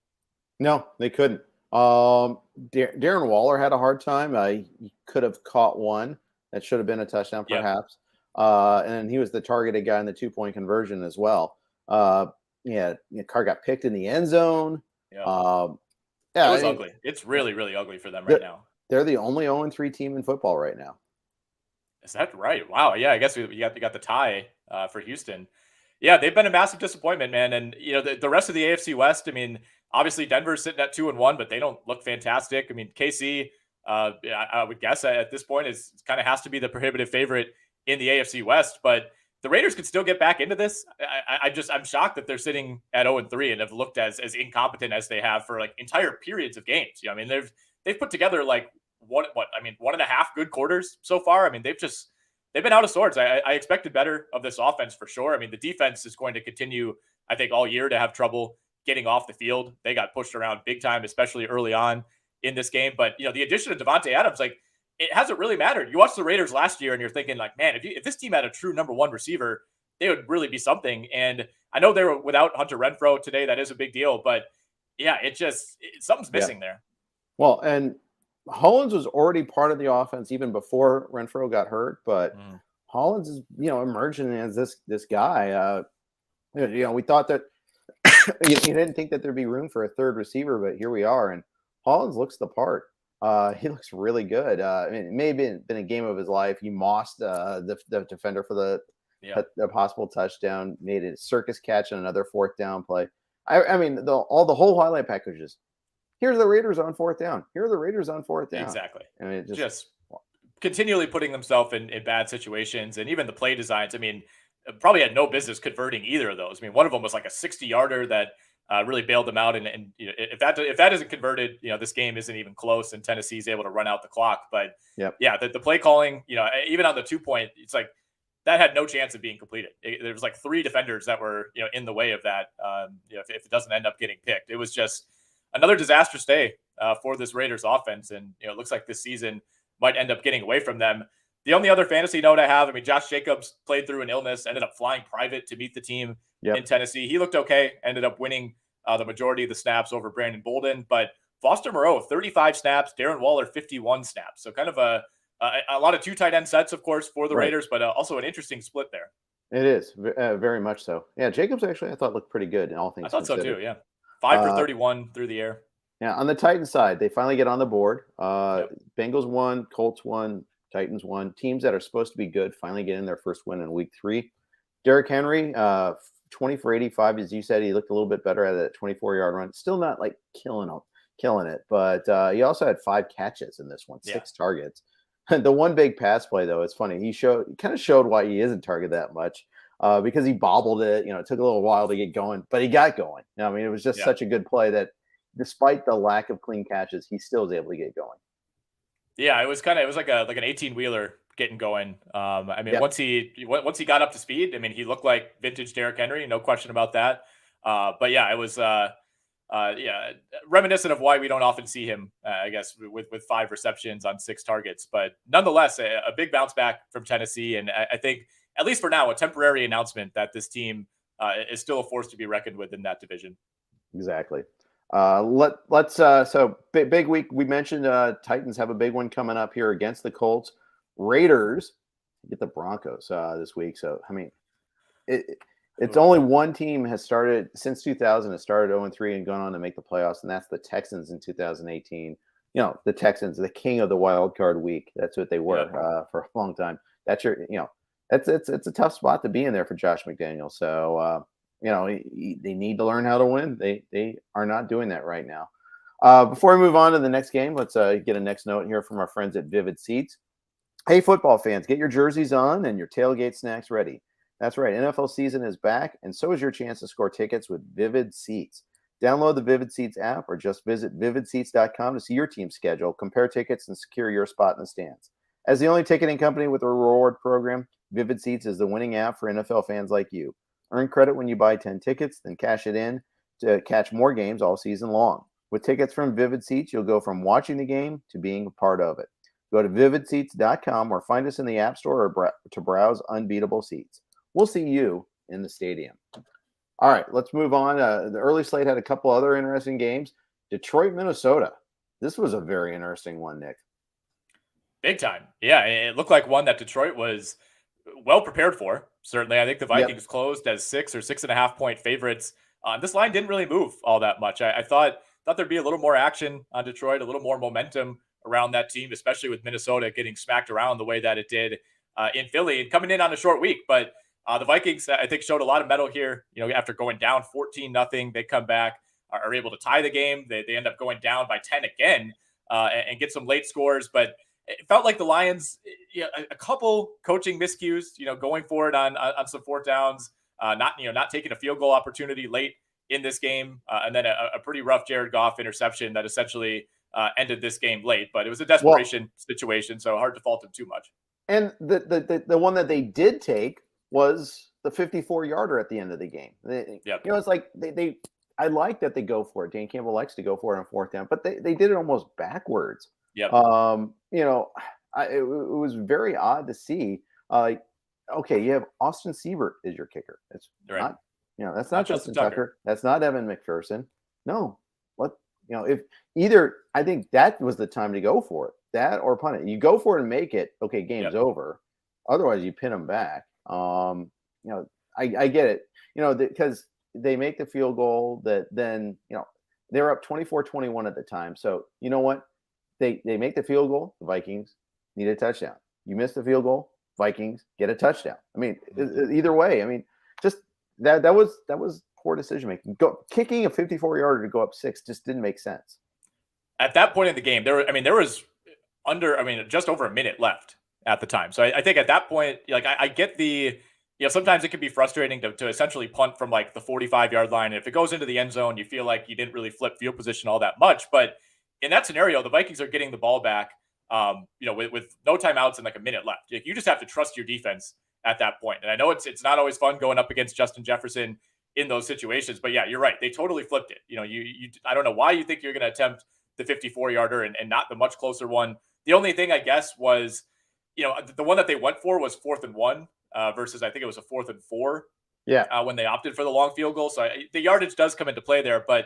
No, they couldn't. Darren Waller had a hard time. He could have caught one that should have been a touchdown, perhaps. Yep. And he was the targeted guy in the 2-point conversion as well. Carr got picked in the end zone. It was ugly. It's really ugly for them right now. They're the only 0-3 team in football right now. Is that right? Wow. Yeah, I guess you got the tie for Houston. Yeah, they've been a massive disappointment, man. And the rest of the AFC West, I mean, obviously Denver's sitting at 2-1, but they don't look fantastic. I mean, KC, I would guess at this point is kind of has to be the prohibitive favorite in the AFC West, but the Raiders could still get back into this. I'm shocked that they're sitting at 0-3 and have looked as incompetent as they have for like entire periods of games. I mean, they've put together like 1.5 good quarters so far. I mean, they've been out of sorts. I expected better of this offense for sure. I mean, the defense is going to continue, I think, all year to have trouble getting off the field. They got pushed around big time, especially early on in this game. But the addition of Devontae Adams, like, it hasn't really mattered. You watched the Raiders last year and you're thinking like, man, if this team had a true number 1 receiver, they would really be something. And I know they were without Hunter Renfrow today. That is a big deal, but yeah, something's missing there. Well, and Hollins was already part of the offense even before Renfrow got hurt, but Hollins is, emerging as this guy. We thought that you didn't think that there'd be room for a third receiver, but here we are, and Hollins looks the part. He looks really good. I mean, it may have been a game of his life. He mossed the defender for the possible touchdown, made a circus catch on another 4th down play. I mean, the whole highlight packages. Here's the Raiders on 4th down. Here are the Raiders on 4th down. Exactly. I mean, just continually putting themselves in bad situations, and even the play designs. I mean, probably had no business converting either of those. I mean, one of them was like a 60-yarder that really bailed them out. And if that isn't converted, this game isn't even close, and Tennessee's able to run out the clock. But the play calling, even on the 2-point, it's like that had no chance of being completed. There was like 3 defenders that were in the way of that. If it doesn't end up getting picked, it was just another disastrous day for this Raiders offense. And it looks like this season might end up getting away from them. The only other fantasy note I have, I mean, Josh Jacobs played through an illness, ended up flying private to meet the team in Tennessee. He looked okay, ended up winning the majority of the snaps over Brandon Bolden. But Foster Moreau, 35 snaps, Darren Waller, 51 snaps. So kind of a lot of 2 tight end sets, of course, for the Raiders, but also an interesting split there. It is, very much so. Yeah, Jacobs actually, I thought, looked pretty good in all things considered. I thought so too, yeah. 5 for 31 through the air. Yeah, on the Titans side, they finally get on the board. Bengals won, Colts won, Titans won. Teams that are supposed to be good finally getting their first win in week 3. Derrick Henry, 20 for 85, as you said. He looked a little bit better at a 24-yard run. Still not like killing it, but he also had 5 catches in this one, 6 targets. The one big pass play, though, it's funny. He kind of showed why he isn't targeted that much. because he bobbled it. It took a little while to get going, but he got going. I mean, it was just such a good play that despite the lack of clean catches, he still was able to get going. Yeah, it was like an 18-wheeler getting going. I mean, once he got up to speed, I mean, he looked like vintage Derrick Henry, no question about that. But yeah, it was reminiscent of why we don't often see him, I guess, with 5 receptions on 6 targets. But nonetheless, a big bounce back from Tennessee, and I think, at least for now, a temporary announcement that this team is still a force to be reckoned with in that division. Exactly. Let's so big week. We mentioned Titans have a big one coming up here against the Colts. Raiders get the Broncos this week. So I mean, it's only one team has started since 2000 has started 0-3 and gone on to make the playoffs, and that's the Texans in 2018. The Texans, the king of the wild card week. That's what they were for a long time. That's it's a tough spot to be in there for Josh McDaniels. So they need to learn how to win. They are not doing that right now. Before we move on to the next game, let's get a next note here from our friends at Vivid Seats. Hey, football fans, get your jerseys on and your tailgate snacks ready. That's right. NFL season is back, and so is your chance to score tickets with Vivid Seats. Download the Vivid Seats app or just visit vividseats.com to see your team's schedule, compare tickets, and secure your spot in the stands. As the only ticketing company with a reward program, Vivid Seats is the winning app for NFL fans like you. Earn credit when you buy 10 tickets, then cash it in to catch more games all season long. With tickets from Vivid Seats, you'll go from watching the game to being a part of it. Go to vividseats.com or find us in the App Store or to browse unbeatable seats. We'll see you in the stadium. All right, let's move on. The early slate had a couple other interesting games. Detroit, Minnesota. This was a very interesting one, Nick. Big time. Yeah, it looked like one that Detroit was well prepared for. Certainly, I think the Vikings closed as 6 or 6.5 point favorites. This line didn't really move all that much. I thought there'd be a little more action on Detroit, a little more momentum around that team, especially with Minnesota getting smacked around the way that it did in Philly and coming in on a short week. But the Vikings, I think, showed a lot of mettle here. After going down 14-0, they come back, are able to tie the game. They end up going down by 10 again and get some late scores. But it felt like the Lions, a couple coaching miscues, going for it on some 4th downs, not taking a field goal opportunity late in this game, and then a pretty rough Jared Goff interception that essentially ended this game late. But it was a desperation situation, so hard to fault him too much. And the one that they did take was the 54-yarder at the end of the game. It's like I like that they go for it. Dan Campbell likes to go for it on 4th down, but they did it almost backwards. Yep. It was very odd to see. Okay, you have Austin Siebert is your kicker. It's right. Not, that's not Justin Tucker. That's not Evan McPherson. No, if either, I think that was the time to go for it. That or punt it. You go for it and make it. Okay, game's over. Otherwise, you pin them back. I get it. Because they make the field goal that then they were up 24-21 at the time. So you know what? They make the field goal. The Vikings need a touchdown. You miss the field goal. Vikings get a touchdown. I mean, either way. I mean, just that was poor decision making. Kicking a 54-yarder to go up 6 just didn't make sense. At that point in the game, there was just over a minute left at the time. So I think at that point, I get the, sometimes it can be frustrating to essentially punt from like the 45-yard line. And if it goes into the end zone, you feel like you didn't really flip field position all that much. But in that scenario, the Vikings are getting the ball back, with no timeouts and like a minute left. You just have to trust your defense at that point. And I know it's not always fun going up against Justin Jefferson in those situations, but yeah, you're right. They totally flipped it. I don't know why you think you're going to attempt the 54-yarder and not the much closer one. The only thing I guess was, the one that they went for was 4th and 1 versus I think it was a 4th and 4. Yeah. When they opted for the long field goal. So the yardage does come into play there, but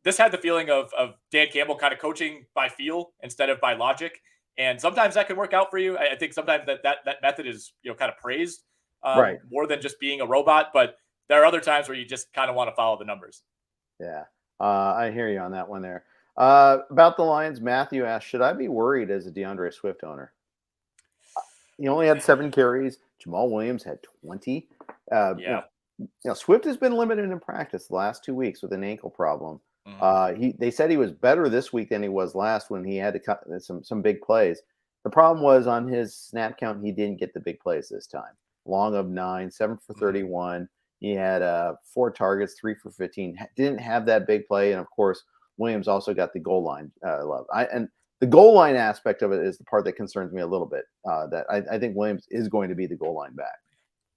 this had the feeling of Dan Campbell kind of coaching by feel instead of by logic. And sometimes that can work out for you. I think sometimes that method is, kind of praised more than just being a robot. But there are other times where you just kind of want to follow the numbers. Yeah. I hear you on that one there. About the Lions, Matthew asked, should I be worried as a DeAndre Swift owner? He only had 7 carries. Jamal Williams had 20. Swift has been limited in practice the last 2 weeks with an ankle problem. Mm-hmm. They said he was better this week than he was last when he had to cut some big plays. The problem was on his snap count, he didn't get the big plays this time. long of 9, 7 for 31. He had 4 targets, 3 for 15. Didn't have that big play, and of course, Williams also got the goal line love. And the goal line aspect of it is the part that concerns me a little bit. That I think Williams is going to be the goal line back.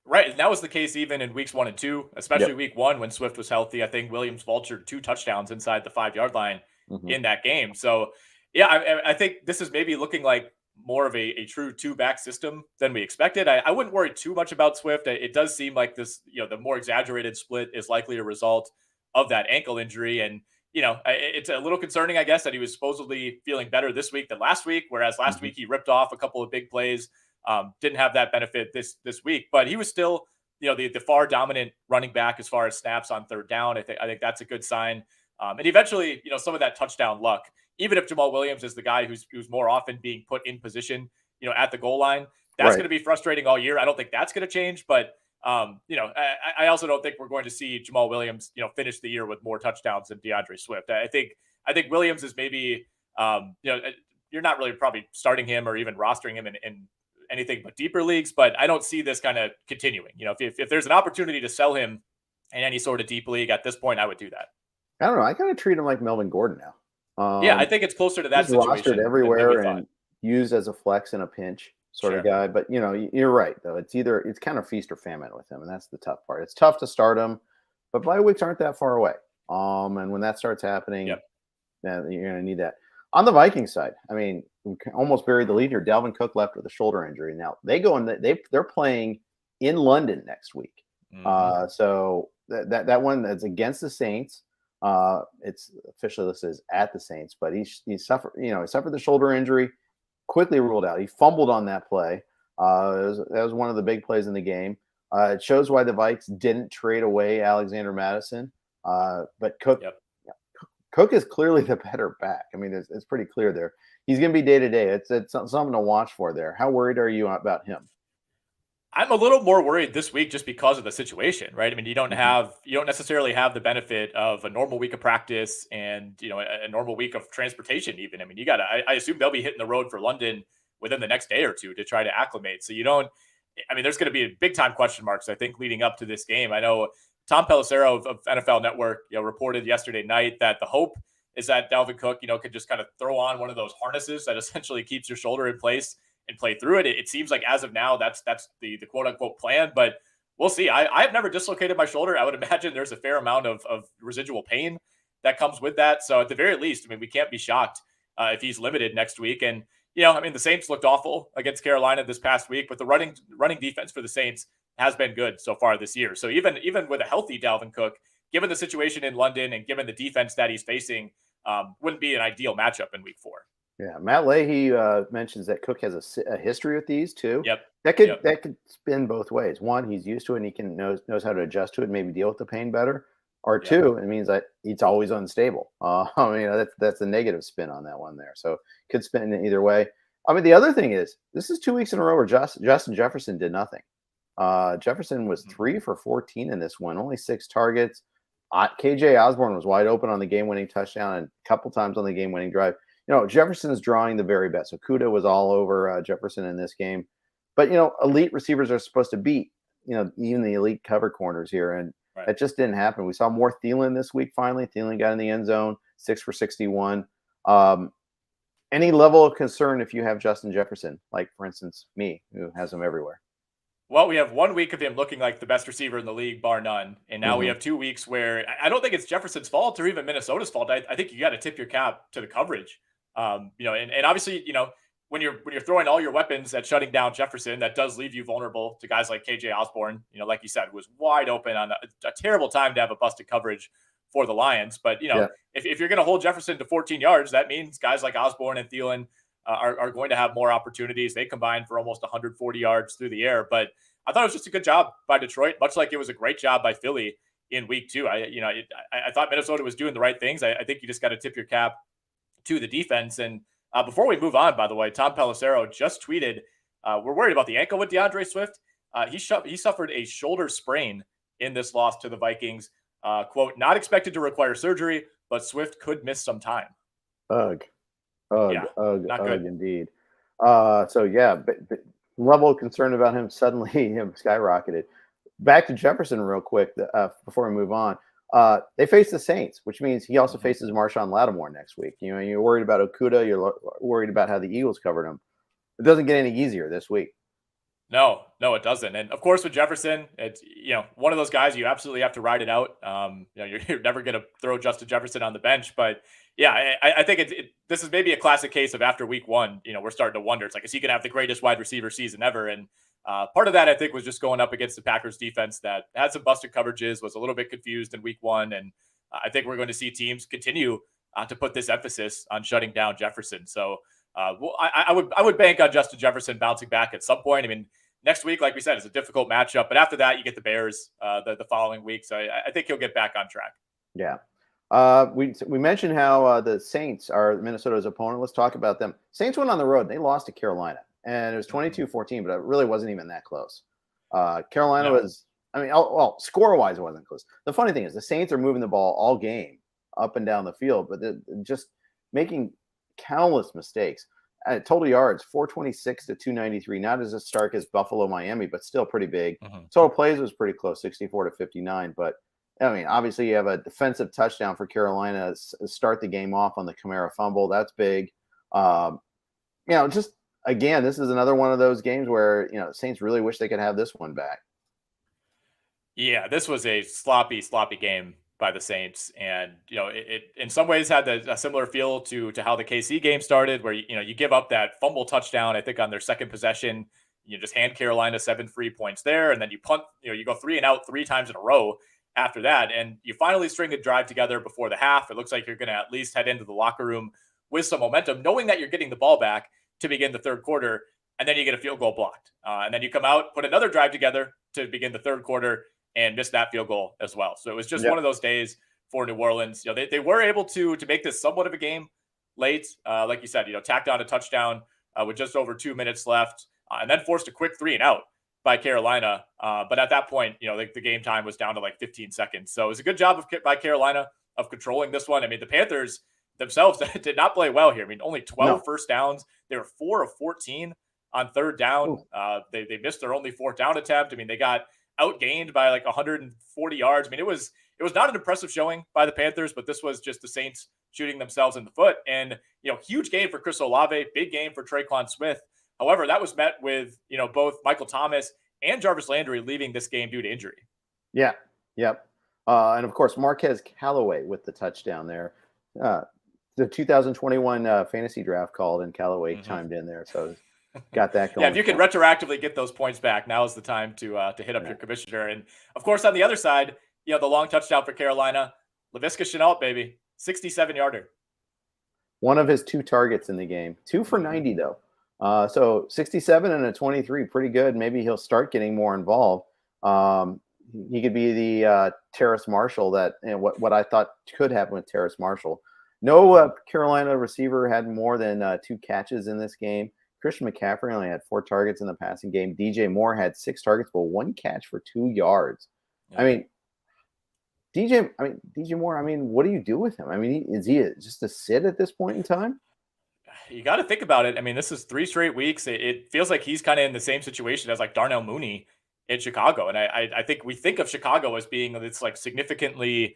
Right, and that was the case even in weeks 1 and 2, especially Yep. week 1 when Swift was healthy. I think Williams vultured 2 touchdowns inside the 5-yard line in that game. So, yeah, I think this is maybe looking like more of a true 2-back system than we expected. I wouldn't worry too much about Swift. It does seem like this, the more exaggerated split is likely a result of that ankle injury. And, it's a little concerning, I guess, that he was supposedly feeling better this week than last week, whereas last week he ripped off a couple of big plays. Didn't have that benefit this week, but he was still, the far dominant running back as far as snaps on third down. I think that's a good sign. And eventually, some of that touchdown luck, even if Jamal Williams is the guy who's more often being put in position, at the goal line, that's going to be frustrating all year. I don't think that's going to change, but I also don't think we're going to see Jamal Williams, finish the year with more touchdowns than DeAndre Swift. I think Williams is maybe, you're not really probably starting him or even rostering him in anything but deeper leagues, but I don't see this kind of continuing. If there's an opportunity to sell him in any sort of deep league at this point, I would do that. I don't know. I kind of treat him like Melvin Gordon now. Yeah, I think it's closer to that situation. Rostered everywhere and used as a flex in a pinch sort of guy. But you're right though. It's kind of feast or famine with him, and that's the tough part. It's tough to start him, but bye weeks aren't that far away. And when that starts happening, then you're going to need that. On the Vikings side, I mean, we almost buried the lead here. Dalvin Cook left with a shoulder injury. Now they go and they're playing in London next week. So that one that's against the Saints. It's officially listed as at the Saints, but he suffered. He suffered the shoulder injury. Quickly ruled out. He fumbled on that play. That was one of the big plays in the game. It shows why the Vikes didn't trade away Alexander Mattison. But Cook. Cook is clearly the better back. I mean, it's pretty clear there. He's going to be day to day. It's something to watch for there. How worried are you about him? I'm a little more worried this week just because of the situation, right? I mean, you don't necessarily have the benefit of a normal week of practice and a normal week of transportation. Even, I mean, I assume they'll be hitting the road for London within the next day or two to try to acclimate. So there's going to be big time question marks, I think, leading up to this game. I know Tom Pelissero of NFL Network, reported yesterday night that the hope is that Dalvin Cook, could just kind of throw on one of those harnesses that essentially keeps your shoulder in place and play through it. It seems like as of now, that's the quote unquote plan, but we'll see. I've never dislocated my shoulder. I would imagine there's a fair amount of residual pain that comes with that. So at the very least, I mean, we can't be shocked if he's limited next week. And, the Saints looked awful against Carolina this past week, but the running defense for the Saints has been good so far this year. So even with a healthy Dalvin Cook, given the situation in London and given the defense that he's facing, wouldn't be an ideal matchup in week 4. Yeah, Matt Leahy mentions that Cook has a history with these too. Yep. That could spin both ways. One, he's used to it and he knows how to adjust to it and maybe deal with the pain better. Or two, it means that it's always unstable. That's a negative spin on that one there. So could spin in either way. I mean, the other thing is this is 2 weeks in a row where Justin Jefferson did nothing. Jefferson was 3 for 14 in this one, only 6 targets. KJ Osborne was wide open on the game-winning touchdown and a couple times on the game-winning drive. Jefferson is drawing the very best. So Kuda was all over Jefferson in this game. But, elite receivers are supposed to beat, even the elite cover corners here. And that just didn't happen. We saw more Thielen this week finally. Thielen got in the end zone, 6 for 61. Any level of concern if you have Justin Jefferson, like, for instance, me, who has him everywhere? Well, we have 1 week of him looking like the best receiver in the league, bar none. And now we have 2 weeks where I don't think it's Jefferson's fault or even Minnesota's fault. I think you got to tip your cap to the coverage. And obviously, when you're throwing all your weapons at shutting down Jefferson, that does leave you vulnerable to guys like KJ Osborne, like you said, was wide open on a terrible time to have a busted coverage for the Lions. But, if you're going to hold Jefferson to 14 yards, that means guys like Osborne and Thielen are going to have more opportunities. They combined for almost 140 yards through the air. But I thought it was just a good job by Detroit, much like it was a great job by Philly in week 2. I thought Minnesota was doing the right things. I think you just got to tip your cap to the defense. And before we move on, by the way, Tom Pelissero just tweeted, we're worried about the ankle with DeAndre Swift. He suffered a shoulder sprain in this loss to the Vikings. Quote, not expected to require surgery, but Swift could miss some time. Ugh, not good. indeed. But level of concern about him suddenly skyrocketed. Back to Jefferson real quick before we move on. They face the Saints, which means he also faces Marshawn Lattimore next week. You know, you're worried about Okuda. You're worried about how the Eagles covered him. It doesn't get any easier this week. No, it doesn't. And of course, with Jefferson, it's one of those guys you absolutely have to ride it out. You're never going to throw Justin Jefferson on the bench, but yeah, I think this is maybe a classic case of after week one. We're starting to wonder. It's like, is he going to have the greatest wide receiver season ever? And part of that, I think, was just going up against the Packers defense that had some busted coverages, was a little bit confused in week one, and I think we're going to see teams continue to put this emphasis on shutting down Jefferson. So, I would bank on Justin Jefferson bouncing back at some point. I mean, next week, like we said, is a difficult matchup, but after that, you get the Bears the following week. So I think he'll get back on track. Yeah. We mentioned how the Saints are Minnesota's opponent. Let's talk about them. Saints went on the road. And they lost to Carolina, and it was 22-14, but it really wasn't even that close. Carolina was, well, score-wise, it wasn't close. The funny thing is the Saints are moving the ball all game up and down the field, but they're just making countless mistakes. Total yards, 426 to 293, not as stark as Buffalo, Miami, but still pretty big. Total plays was pretty close, 64 to 59. But obviously you have a defensive touchdown for Carolina start the game off on the Kamara fumble. That's big. Just again, this is another one of those games where Saints really wish they could have this one back. Yeah, this was a sloppy game by the Saints, and it in some ways had a similar feel to how the KC game started, where you give up that fumble touchdown, I think, on their second possession. You just hand Carolina 7 free points there, and then you punt. You go 3 and out 3 times in a row after that, and you finally string a drive together before the half. It looks like you're going to at least head into the locker room with some momentum, knowing that you're getting the ball back to begin the third quarter, and then you get a field goal blocked, and then you come out, put another drive together to begin the third quarter, and missed that field goal as well. So it was just one of those days for New Orleans. They were able to make this somewhat of a game late. Like you said, tacked on a touchdown with just over 2 minutes left, and then forced a quick 3 and out by Carolina. But at that point, the game time was down to like 15 seconds. So it was a good job by Carolina of controlling this one. I mean, the Panthers themselves did not play well here. I mean, only 12 first downs. They were 4 of 14 on third down. They missed their only fourth down attempt. I mean, they got outgained by like 140 yards. I mean, it was not an impressive showing by the Panthers, but this was just the Saints shooting themselves in the foot. And huge game for Chris Olave, big game for Traquan Smith. However, that was met with both Michael Thomas and Jarvis Landry leaving this game due to injury. Yeah, yep. And of course, Marquez Callaway with the touchdown there. The 2021 fantasy draft called, and Callaway chimed in there, so got that going. Yeah, if you can retroactively get those points back, now is the time to hit up your commissioner. And of course, on the other side, the long touchdown for Carolina, Laviska Shenault, baby, 67-yarder. One of his 2 targets in the game, 2 for 90 though. So 67 and a 23, pretty good. Maybe he'll start getting more involved. He could be the Terrace Marshall that what I thought could happen with Terrace Marshall. No Carolina receiver had more than 2 catches in this game. Christian McCaffrey only had 4 targets in the passing game. DJ Moore had 6 targets, but 1 catch for 2 yards. Yeah. I mean, DJ Moore, what do you do with him? Is he just a sit at this point in time? You got to think about it. I mean, this is 3 straight weeks. It feels like he's kind of in the same situation as like Darnell Mooney in Chicago. And I think we think of Chicago as being this like significantly,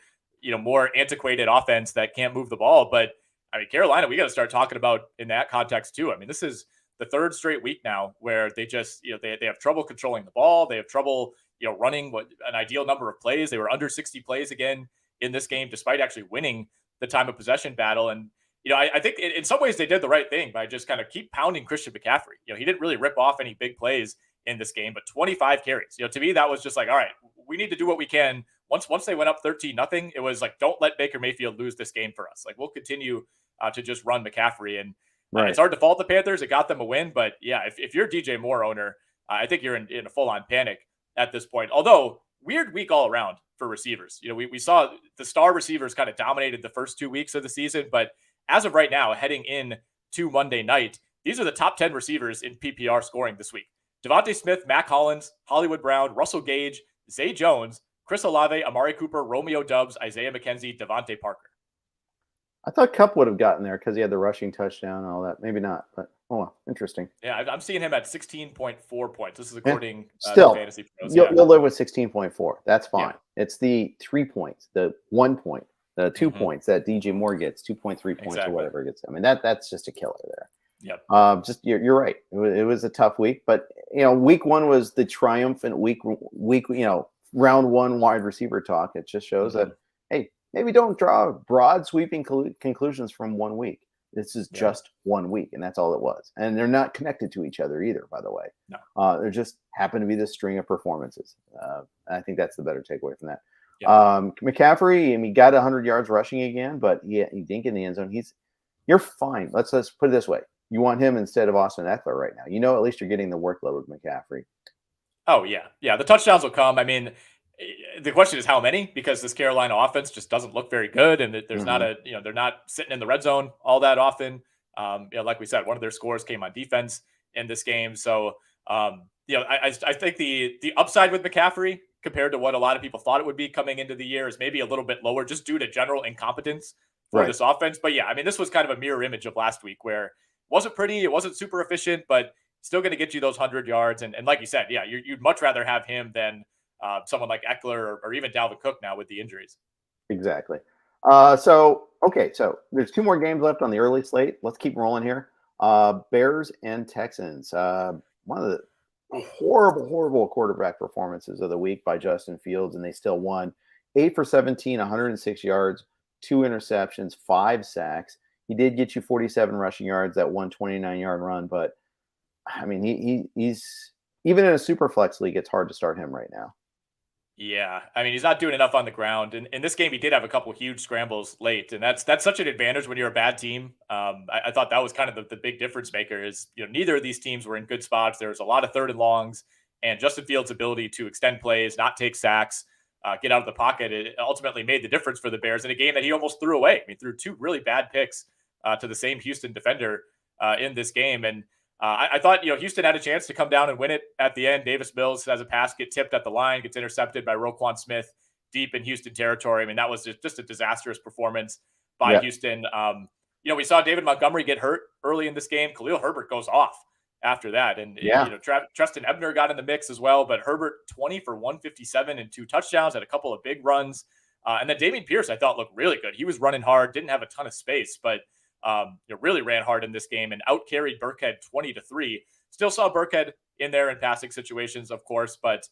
more antiquated offense that can't move the ball. But I mean, Carolina, we got to start talking about in that context too. I mean, this is the 3rd straight week now where they just, they have trouble controlling the ball. They have trouble, running an ideal number of plays. They were under 60 plays again in this game, despite actually winning the time of possession battle. And, I think in some ways they did the right thing by just kind of keep pounding Christian McCaffrey. He didn't really rip off any big plays in this game, but 25 carries. To me, that was just like, all right, we need to do what we can. Once they went up 13-0, it was like, don't let Baker Mayfield lose this game for us. Like, we'll continue to just run McCaffrey. And it's hard to fault the Panthers. It got them a win. But yeah, if you're a DJ Moore owner, I think you're in a full-on panic at this point. Although, weird week all around for receivers. We saw the star receivers kind of dominated the first 2 weeks of the season, but as of right now, heading in to Monday night, these are the top 10 receivers in PPR scoring this week. Devontae Smith, Mac Hollins, Hollywood Brown, Russell Gage, Zay Jones, Chris Olave, Amari Cooper, Romeo Doubs, Isaiah McKenzie, Devontae Parker. I thought Kupp would have gotten there because he had the rushing touchdown and all that. Maybe not, but Oh, interesting. Yeah, I'm seeing him at 16.4 points. This is Yeah. according to Still, Fantasy Pros. you'll Yeah, you'll live with 16.4. That's yeah, fine. It's the 3 points, the 1 point, the 2 hmm points that DJ Moore gets, 2.3 points or exactly. whatever it gets. I mean, that's just a killer there. Yep. Just you're right. It was a tough week, but week one was the triumphant week. Round one wide receiver talk. It just shows that hmm hey, maybe don't draw broad sweeping conclusions from 1 week. This is Yeah. just 1 week, and that's all it was. And they're not connected to each other either. By the way, No. there just happened to be this string of performances. I think that's the better takeaway from that. Yep. McCaffrey, I mean, got 100 yards rushing again, but he didn't get in the end zone. You're fine. Let's put it this way. You want him instead of Austin Eckler right now. At least you're getting the workload with McCaffrey. Oh yeah, yeah. The touchdowns will come. I mean, the question is how many, because this Carolina offense just doesn't look very good, and there's not Mhm. they're not sitting in the red zone all that often. Like we said, one of their scores came on defense in this game. So, I think the upside with McCaffrey compared to what a lot of people thought it would be coming into the year is maybe a little bit lower, just due to general incompetence for Right. this offense. But yeah, I mean, this was kind of a mirror image of last week, where it wasn't pretty, it wasn't super efficient, but still going to get you those 100 yards. And like you said, yeah, you'd much rather have him than someone like Eckler or even Dalvin Cook now with the injuries. Exactly. Okay, so there's 2 more games left on the early slate. Let's keep rolling here. Bears and Texans. One of the horrible, horrible quarterback performances of the week by Justin Fields, and they still won. 8 for 17, 106 yards, 2 interceptions, 5 sacks. He did get you 47 rushing yards, that 129-yard run, but I mean, he's even in a super flex league, it's hard to start him right now. Yeah, I mean, he's not doing enough on the ground. And in this game, he did have a couple huge scrambles late, and that's such an advantage when you're a bad team. I thought that was kind of the big difference maker. Is neither of these teams were in good spots. There was a lot of third and longs, and Justin Fields' ability to extend plays, not take sacks, get out of the pocket, it ultimately made the difference for the Bears in a game that he almost threw away. I mean, threw two really bad picks to the same Houston defender in this game, and I thought, Houston had a chance to come down and win it at the end. Davis Mills has a pass get tipped at the line, gets intercepted by Roquan Smith deep in Houston territory. I mean, that was just a disastrous performance by Yeah. Houston. We saw David Montgomery get hurt early in this game. Khalil Herbert goes off after that. And, Yeah. Tristan Ebner got in the mix as well. But Herbert, 20 for 157 and 2 touchdowns, had a couple of big runs. And then Damian Pierce, I thought, looked really good. He was running hard, didn't have a ton of space, but really ran hard in this game and out carried Burkhead 20-3. Still saw Burkhead in there in passing situations, of course, but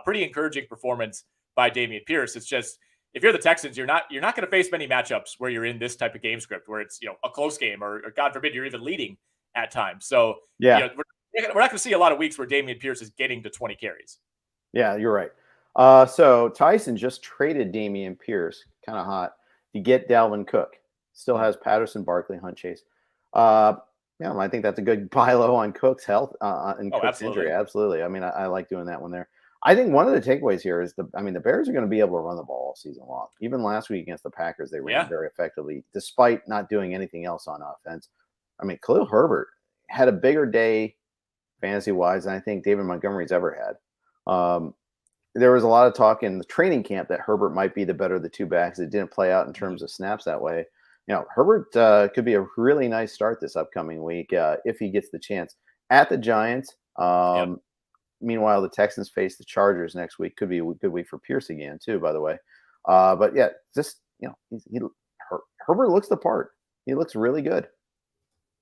pretty encouraging performance by Damian Pierce. It's just, if you're the Texans, you're not going to face many matchups where you're in this type of game script where it's a close game or God forbid you're even leading at times. So Yeah. we're not going to see a lot of weeks where Damian Pierce is getting to 20 carries. Yeah, you're right. So Tyson just traded Damian Pierce, kind of hot, to get Dalvin Cook. Still has Patterson, Barkley, Hunt, Chase. I think that's a good buy low on Cook's health and Oh, Cook's absolutely. injury. Absolutely. I mean, I like doing that one there. I think one of the takeaways here is the Bears are going to be able to run the ball all season long. Even last week against the Packers, they ran Yeah. very effectively, despite not doing anything else on offense. I mean, Khalil Herbert had a bigger day fantasy wise than I think David Montgomery's ever had. There was a lot of talk in the training camp that Herbert might be the better of the two backs. It didn't play out in terms of snaps that way. Herbert could be a really nice start this upcoming week if he gets the chance at the Giants. Yep. Meanwhile, the Texans face the Chargers next week. Could be a good week for Pierce again, too, by the way. But yeah, just, Herbert looks the part. He looks really good.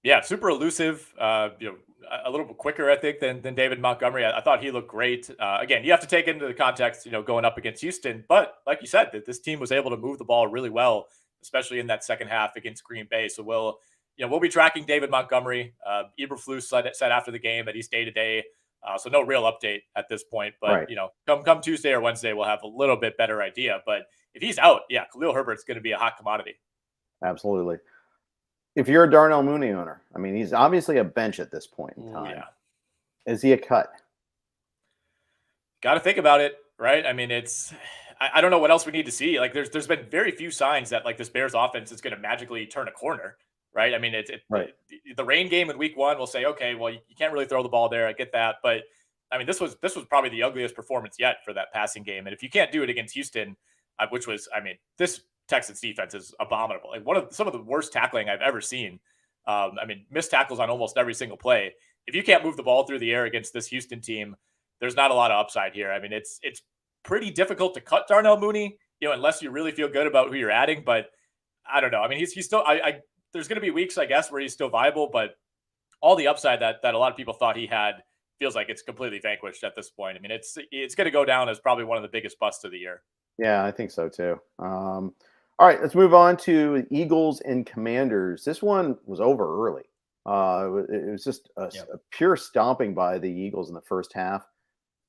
Yeah, super elusive. A little bit quicker, I think, than David Montgomery. I thought he looked great. Again, you have to take into the context, going up against Houston. But like you said, that this team was able to move the ball really well, especially in that second half against Green Bay. So we'll be tracking David Montgomery. Eberflus said after the game that he's day to day. So no real update at this point. But Right. come Tuesday or Wednesday, we'll have a little bit better idea. But if he's out, yeah, Khalil Herbert's going to be a hot commodity. Absolutely. If you're a Darnell Mooney owner, I mean, he's obviously a bench at this point in time. Yeah. Is he a cut? Got to think about it, right? I mean, I don't know what else we need to see. Like, there's been very few signs that like this Bears offense is going to magically turn a corner, right? I mean, Right. the rain game in week one. We'll say, okay, well, you can't really throw the ball there. I get that, but I mean, this was probably the ugliest performance yet for that passing game. And if you can't do it against Houston, this Texans defense is abominable. Like some of the worst tackling I've ever seen I mean, missed tackles on almost every single play. If you can't move the ball through the air against this Houston team, there's not a lot of upside here. I mean, it's pretty difficult to cut Darnell Mooney, unless you really feel good about who you're adding. But I don't know. I mean, he's still. There's going to be weeks, I guess, where he's still viable, but all the upside that a lot of people thought he had feels like it's completely vanquished at this point. I mean, it's going to go down as probably one of the biggest busts of the year. Yeah, I think so too. All right, let's move on to Eagles and Commanders. This one was over early. It was just a pure stomping by the Eagles in the first half.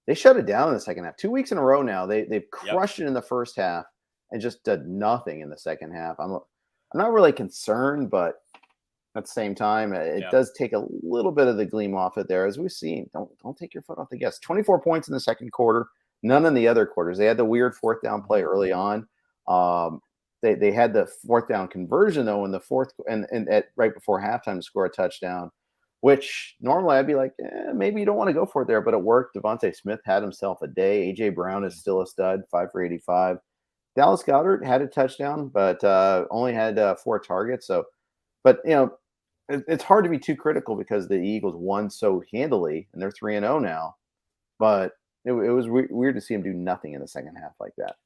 They shut it down in the second half. 2 weeks in a row now. They've crushed it in the first half and just did nothing in the second half. I'm not really concerned, but at the same time, it does take a little bit of the gleam off it there, as we've seen. Don't take your foot off the gas. 24 points in the second quarter, none in the other quarters. They had the weird fourth down play early on. They had the fourth down conversion though in the fourth and at right before halftime to score a touchdown, which normally I'd be like, maybe you don't want to go for it there, but it worked. Devontae Smith had himself a day. AJ Brown is still a stud, 5 for 85. Dallas Goedert had a touchdown, but only had 4 targets. So, but it's hard to be too critical because the Eagles won so handily and they're 3-0 now. But it was weird to see them do nothing in the second half like that.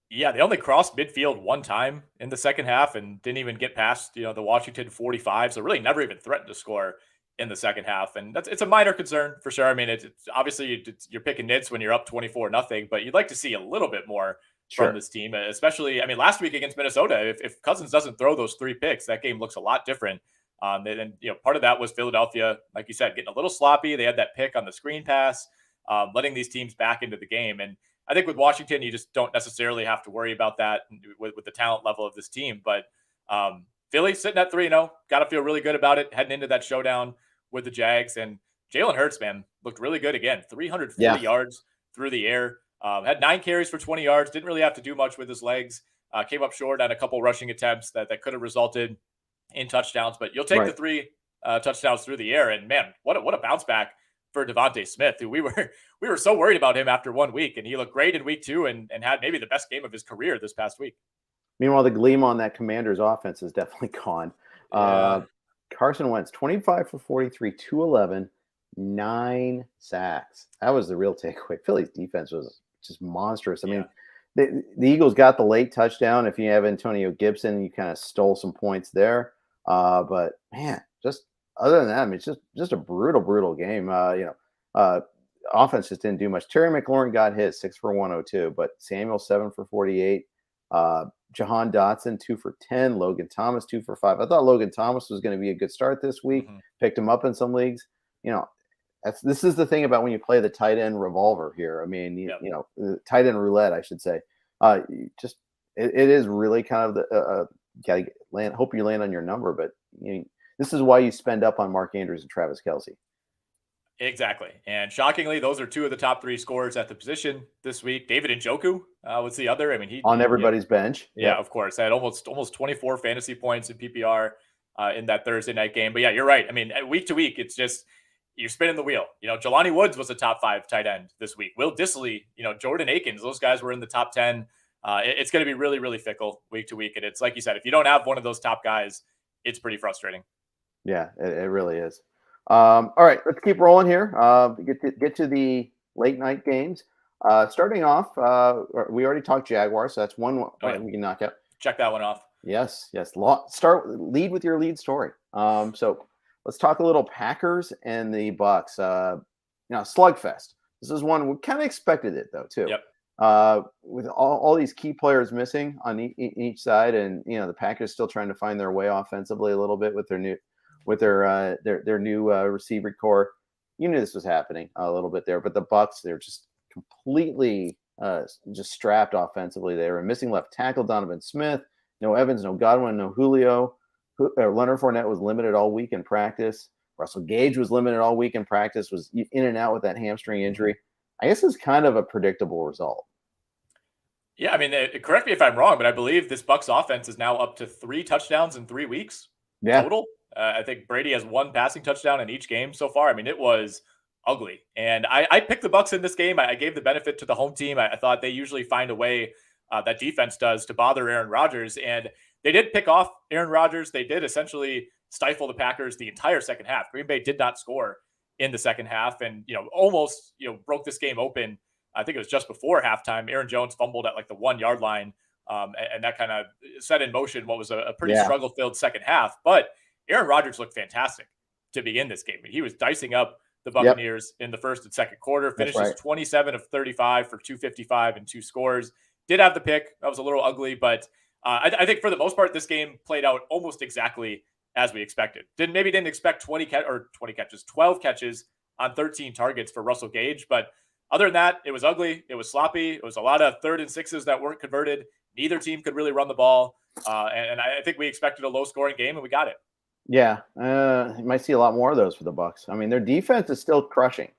Yeah, they only crossed midfield one time in the second half and didn't even get past, the Washington 45. So really never even threatened to score in the second half. And it's a minor concern for sure. I mean, it's obviously you're picking nits when you're up 24-0, but you'd like to see a little bit more from this team, especially, I mean, last week against Minnesota, if Cousins doesn't throw those 3 picks, that game looks a lot different. And part of that was Philadelphia, like you said, getting a little sloppy. They had that pick on the screen pass, letting these teams back into the game. And I think with Washington, you just don't necessarily have to worry about that with the talent level of this team. But Philly sitting at 3-0, got to feel really good about it heading into that showdown with the Jags. And Jalen Hurts, man, looked really good again. 340 yards through the air. Had 9 carries for 20 yards. Didn't really have to do much with his legs. Came up short on a couple rushing attempts that could have resulted in touchdowns. But you'll take the 3 touchdowns through the air. And man, what a bounce back for Devontae Smith, who we were so worried about him after 1 week, and he looked great in week 2 and had maybe the best game of his career this past week. Meanwhile, the gleam on that Commanders offense is definitely gone. Carson Wentz, 25 for 43, 211, 9 sacks. That was the real takeaway. Philly's defense was just monstrous. I mean, the Eagles got the late touchdown. If you have Antonio Gibson, you kind of stole some points there. But man, just other than that, I mean, it's just a brutal game. Offense just didn't do much. Terry McLaurin got hit 6 for 102, but Samuel 7 for 48. Jahan Dotson 2 for 10. Logan Thomas 2 for 5. I thought Logan Thomas was going to be a good start this week. Picked him up in some leagues. This is the thing about when you play the tight end revolver here. I mean, the tight end roulette, I should say. It is really kind of the gotta land. Hope you land on your number, but this is why you spend up on Mark Andrews and Travis Kelce. Exactly. And shockingly, those are 2 of the top 3 scorers at the position this week. David Njoku was the other. I mean, he on everybody's bench. Yeah, of course. Had almost 24 fantasy points in PPR in that Thursday night game. But yeah, you're right. I mean, week to week, it's just you're spinning the wheel. Jelani Woods was a top 5 tight end this week. Will Dissly, Jordan Akins, those guys were in the top 10. It's going to be really, really fickle week to week. And it's like you said, if you don't have one of those top guys, it's pretty frustrating. Yeah, it really is. All right, let's keep rolling here. Get to the late night games. Starting off, we already talked Jaguars, so that's one we can knock out. Check that one off. Yes. Lead with your lead story. So let's talk a little Packers and the Bucks. Slugfest. This is one we kind of expected it though too. Yep. With all these key players missing on each side, and the Packers still trying to find their way offensively a little bit with their new receiver core. You knew this was happening a little bit there, but the Bucks, they're just completely just strapped offensively. They were missing left tackle Donovan Smith, no Evans, no Godwin, no Julio. Leonard Fournette was limited all week in practice. Russell Gage was limited all week in practice, was in and out with that hamstring injury. I guess it's kind of a predictable result. Yeah, I mean, correct me if I'm wrong, but I believe this Bucks offense is now up to 3 touchdowns in 3 weeks total. I think Brady has 1 passing touchdown in each game so far. I mean, it was ugly. And I picked the Bucks in this game. I gave the benefit to the home team. I thought they usually find a way, that defense does, to bother Aaron Rodgers. And they did pick off Aaron Rodgers. They did essentially stifle the Packers the entire second half. Green Bay did not score in the second half and, almost, broke this game open. I think it was just before halftime. Aaron Jones fumbled at like the 1 yard line. And that kind of set in motion what was a pretty struggle-filled second half. But Aaron Rodgers looked fantastic to begin this game. He was dicing up the Buccaneers in the first and second quarter. Finishes 27 of 35 for 255 and 2 scores. Did have the pick. That was a little ugly, but I think for the most part, this game played out almost exactly as we expected. Didn't expect 12 catches on 13 targets for Russell Gage. But other than that, it was ugly. It was sloppy. It was a lot of 3rd and 6s that weren't converted. Neither team could really run the ball. And I think we expected a low-scoring game, and we got it. Yeah, you might see a lot more of those for the Bucs. I mean, their defense is still crushing.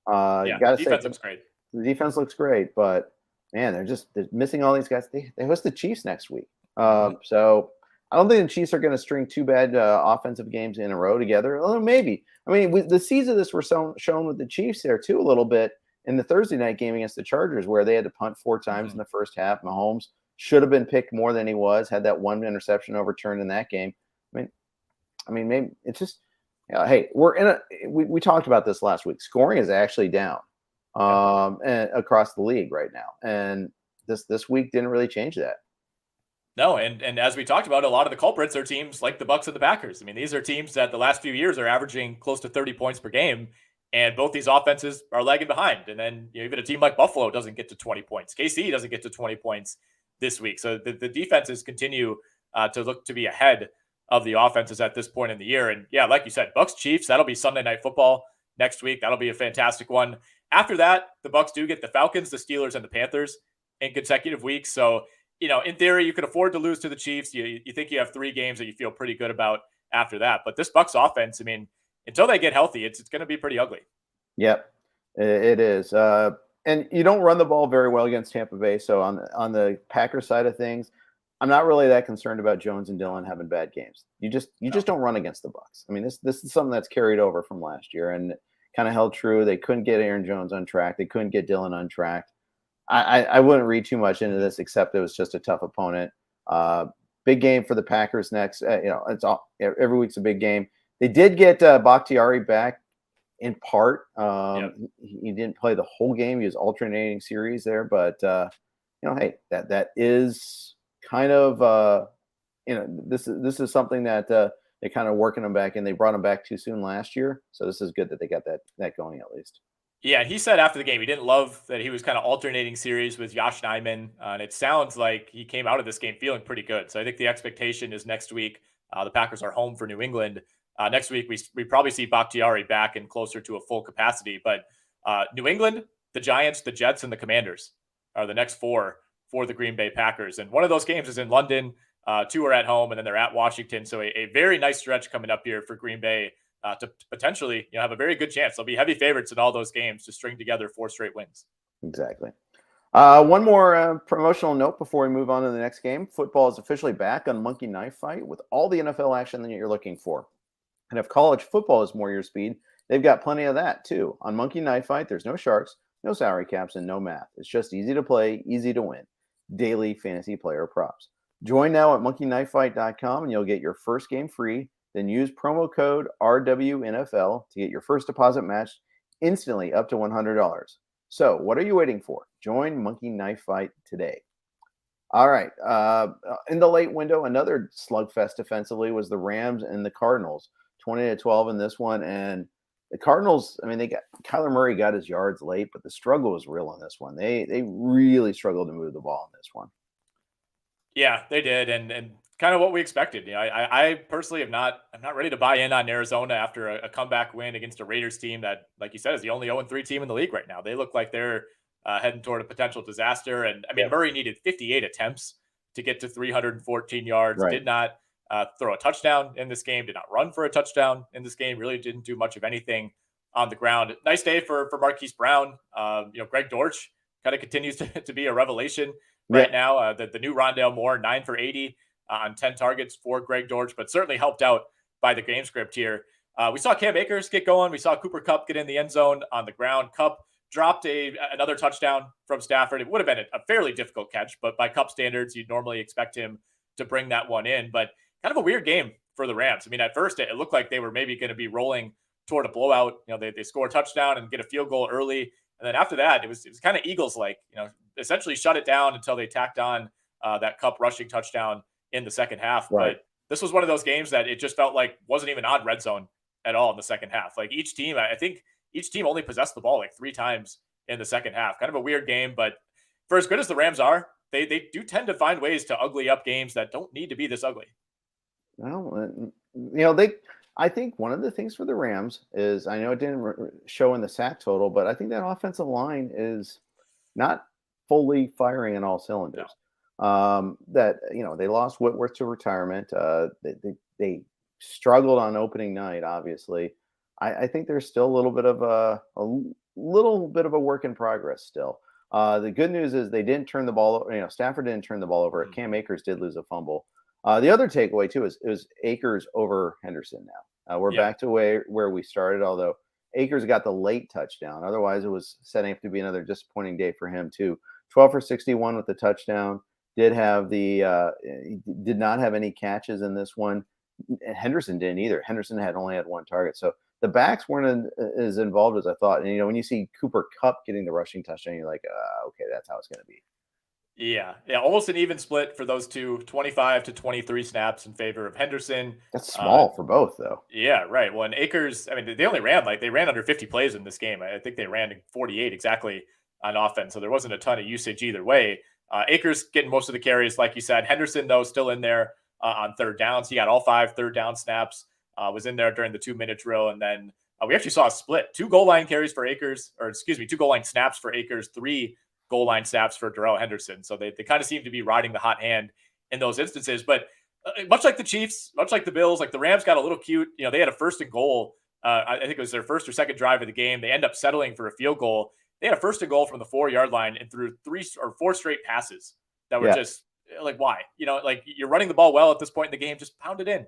You gotta defense looks great. The defense looks great, but man, they're missing all these guys. They host the Chiefs next week, so I don't think the Chiefs are going to string 2 bad offensive games in a row together. Although maybe, I mean, the seeds of this were shown with the Chiefs there too a little bit in the Thursday night game against the Chargers, where they had to punt 4 times in the first half. Mahomes should have been picked more than he was. Had that 1 interception overturned in that game. I mean, maybe it's just, hey, we talked about this last week. Scoring is actually down and across the league right now, and this week didn't really change that. No, and as we talked about, a lot of the culprits are teams like the Bucs and the Packers. I mean, these are teams that the last few years are averaging close to 30 points per game, and both these offenses are lagging behind. And then even a team like Buffalo doesn't get to 20 points. KC doesn't get to 20 points this week. So the defenses continue to look to be ahead of the offenses at this point in the year. And yeah, like you said, Bucs Chiefs, that'll be Sunday Night Football next week. That'll be a fantastic one. After that, the Bucs do get the Falcons, the Steelers, and the Panthers in consecutive weeks. So, in theory, you could afford to lose to the Chiefs. You think you have 3 games that you feel pretty good about after that. But this Bucs offense, I mean, until they get healthy, it's going to be pretty ugly. Yep, it is. And you don't run the ball very well against Tampa Bay. So on the Packers side of things, I'm not really that concerned about Jones and Dillon having bad games. You just don't run against the Bucs. I mean, this is something that's carried over from last year and kind of held true. They couldn't get Aaron Jones on track. They couldn't get Dillon on track. I wouldn't read too much into this, except it was just a tough opponent. Big game for the Packers next. It's every week's a big game. They did get Bakhtiari back in part. He didn't play the whole game. He was alternating series there, but hey, that is kind of this is something that they're kind of working him back in. They brought him back too soon last year, so this is good that they got that going at least. Yeah, and he said after the game he didn't love that he was kind of alternating series with Josh Nijman, and it sounds like he came out of this game feeling pretty good. So I think the expectation is next week the Packers are home for New England. Next week we probably see Bakhtiari back and closer to a full capacity. But New England, the Giants, the Jets, and the Commanders are the next 4 for the Green Bay Packers. And one of those games is in London. 2 are at home, and then they're at Washington. So a very nice stretch coming up here for Green Bay to potentially have a very good chance. They'll be heavy favorites in all those games to string together 4 straight wins. Exactly. One more promotional note before we move on to the next game. Football is officially back on Monkey Knife Fight with all the NFL action that you're looking for. And if college football is more your speed, they've got plenty of that too. On Monkey Knife Fight, there's no sharks, no salary caps, and no math. It's just easy to play, easy to win. Daily fantasy player props. Join now at monkeyknifefight.com and you'll get your first game free. Then use promo code RWNFL to get your first deposit matched instantly up to $100. So what are you waiting for? Join Monkey Knife Fight today. All right. In the late window, another slugfest defensively was the Rams and the Cardinals. 20-12 in this one. And the Cardinals, I mean, Kyler Murray got his yards late, but the struggle was real on this one. They really struggled to move the ball in this one. Yeah, they did. And kind of what we expected. I personally I'm not ready to buy in on Arizona after a comeback win against a Raiders team that, like you said, is the only 0-3 team in the league right now. They look like they're heading toward a potential disaster. And I mean, Murray needed 58 attempts to get to 314 yards. Right. Did not throw a touchdown in this game. Did not run for a touchdown in this game. Really didn't do much of anything on the ground. Nice day for Marquise Brown. Greg Dortch kind of continues to be a revelation right now. The new Rondale Moore, 9 for 80 on 10 targets for Greg Dortch, but certainly helped out by the game script here. We saw Cam Akers get going. We saw Cooper Kupp get in the end zone on the ground. Kupp dropped another touchdown from Stafford. It would have been a fairly difficult catch, but by Kupp standards, you'd normally expect him to bring that one in. But kind of a weird game for the Rams. I mean, at first it looked like they were maybe going to be rolling toward a blowout. They score a touchdown and get a field goal early. And then after that, it was kind of Eagles-like, essentially shut it down until they tacked on that Kupp rushing touchdown in the second half. Right. But this was one of those games that it just felt like wasn't even on red zone at all in the second half. Like I think each team only possessed the ball like 3 times in the second half. Kind of a weird game, but for as good as the Rams are, they do tend to find ways to ugly up games that don't need to be this ugly. Well, I think one of the things for the Rams is, I know it didn't show in the sack total, but I think that offensive line is not fully firing in all cylinders. No. They lost Whitworth to retirement. They struggled on opening night. Obviously, I think there's still a little bit of a work in progress still. The good news is they didn't turn the ball over. Stafford didn't turn the ball over. Cam Akers did lose a fumble. The other takeaway too is it was Akers over Henderson now. We're back to where we started, although Akers got the late touchdown. Otherwise, it was setting up to be another disappointing day for him too. 12 for 61 with the touchdown. Did not have any catches in this one. Henderson didn't either. Henderson only had 1 target. So the backs weren't as involved as I thought. And, when you see Cooper Kupp getting the rushing touchdown, you're like, okay, that's how it's going to be. Yeah. Almost an even split for those two, 25 to 23 snaps in favor of Henderson. That's small for both, though. Yeah, right. Well, and Akers, I mean, they only ran under 50 plays in this game. I think they ran 48 exactly on offense. So there wasn't a ton of usage either way. Akers getting most of the carries, like you said. Henderson, though, still in there on third downs. He got all 5 third down snaps, was in there during the 2-minute drill. And then we actually saw a split. 2 goal line carries for Akers, 2 goal line snaps for Akers, 3 goal line snaps for Darrell Henderson. So they kind of seem to be riding the hot hand in those instances. But much like the Chiefs, much like the Bills, like the Rams got a little cute. They had a 1st and goal. I think it was their 1st or 2nd drive of the game. They end up settling for a field goal. They had a 1st and goal from the 4-yard line and threw 3 or 4 straight passes that were just like, why? Like you're running the ball well at this point in the game. Just pound it in.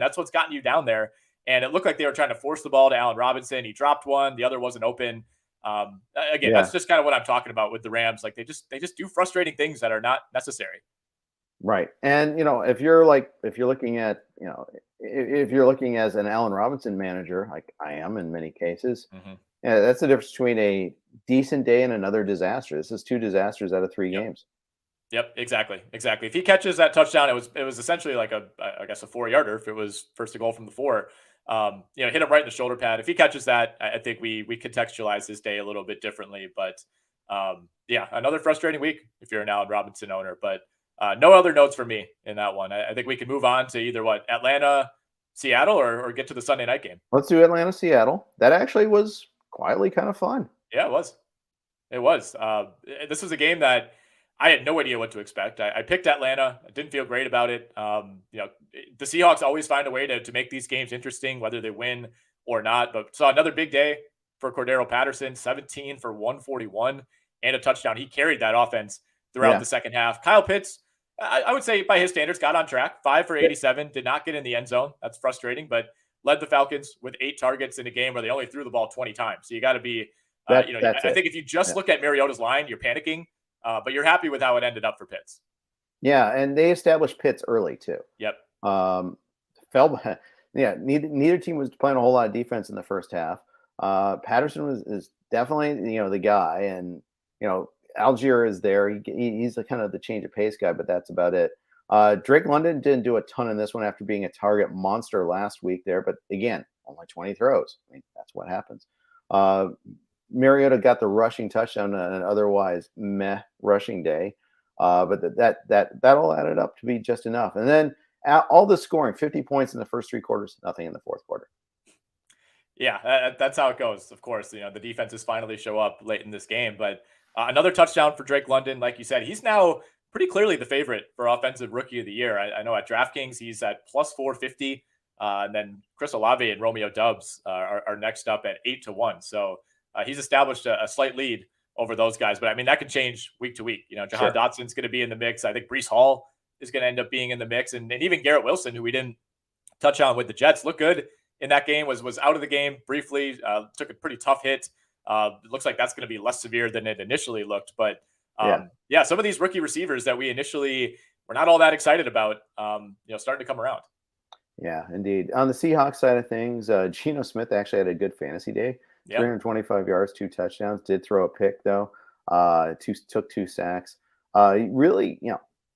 That's what's gotten you down there. And it looked like they were trying to force the ball to Allen Robinson. He dropped one. The other wasn't open. That's just kind of what I'm talking about with the Rams. Like they just do frustrating things that are not necessary. Right. And, if you're looking as an Allen Robinson manager, like I am in many cases, that's the difference between a decent day and another disaster. This is 2 disasters out of 3 games. Yep, exactly. If he catches that touchdown, it was essentially like a 4-yarder. If it was 1st and goal from the 4, hit him right in the shoulder pad. If he catches that, I think we contextualize this day a little bit differently. But another frustrating week if you're an Allen Robinson owner. But no other notes for me in that one. I think we can move on to either Atlanta, Seattle, or get to the Sunday night game. Let's do Atlanta, Seattle. That actually was quietly kind of fun. Yeah, it was. This was a game that I had no idea what to expect. I picked Atlanta. I didn't feel great about it. The Seahawks always find a way to make these games interesting, whether they win or not. But saw another big day for Cordero Patterson, 17 for 141 and a touchdown. He carried that offense throughout the second half. Kyle Pitts, I would say by his standards, got on track. 5 for 87, did not get in the end zone. That's frustrating, but led the Falcons with 8 targets in a game where they only threw the ball 20 times. So you got to be, I think if you just look at Mariota's line, you're panicking. But you're happy with how it ended up for Pitts. Yeah, and they established Pitts early too. Yep. Neither team was playing a whole lot of defense in the first half. Patterson is definitely the guy, and Algier is there. He's kind of the change of pace guy, but that's about it. Drake London didn't do a ton in this one after being a target monster last week there, but again, only 20 throws. I mean, that's what happens. Mariota got the rushing touchdown on an otherwise meh rushing day, but that all added up to be just enough. And then all the scoring, 50 points in the first 3 quarters, nothing in the fourth quarter. Yeah, that's how it goes. Of course, the defenses finally show up late in this game, but another touchdown for Drake London. Like you said, he's now pretty clearly the favorite for Offensive Rookie of the Year. I know at DraftKings he's at plus 450, and then Chris Olave and Romeo Doubs are next up at 8-1. So he's established a slight lead over those guys, but I mean that could change week to week. Jahan Dotson's going to be in the mix. I think Breece Hall is going to end up being in the mix, and even Garrett Wilson, who we didn't touch on with the Jets, looked good in that game. Was out of the game briefly. Took a pretty tough hit. It looks like that's going to be less severe than it initially looked, but some of these rookie receivers that we initially were not all that excited about, starting to come around. Yeah, indeed. On the Seahawks side of things, Geno Smith actually had a good fantasy day. Yeah. 325 yards, 2 touchdowns. Did throw a pick though. Took 2 sacks. Really,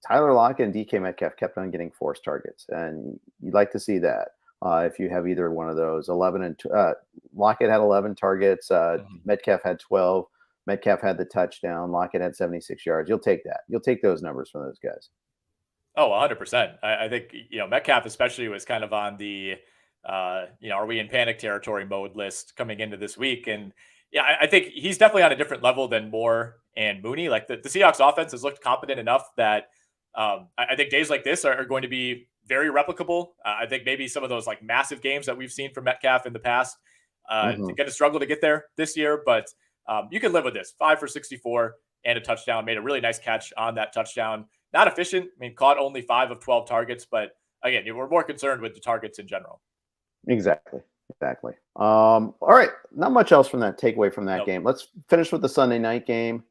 Tyler Lockett and DK Metcalf kept on getting forced targets, and you'd like to see that. If you have either one of those, Lockett had 11 targets. Metcalf had 12. Metcalf had the touchdown. Lockett had 76 yards. You'll take that. You'll take those numbers from those guys. Oh, 100%. I think, Metcalf especially was kind of on the, are we in panic territory mode list coming into this week. And yeah, I think he's definitely on a different level than Moore and Mooney. Like the Seahawks offense has looked competent enough that I think days like this are going to be very replicable. I think maybe some of those like massive games that we've seen from Metcalf in the past, going to struggle to get there this year, but you can live with this. 5 for 64 and a touchdown, made a really nice catch on that touchdown. Not efficient. I mean, caught only 5 of 12 targets, but again, we're more concerned with the targets in general. Exactly. All right. Not much else from that takeaway from that game. Let's finish with the Sunday night game.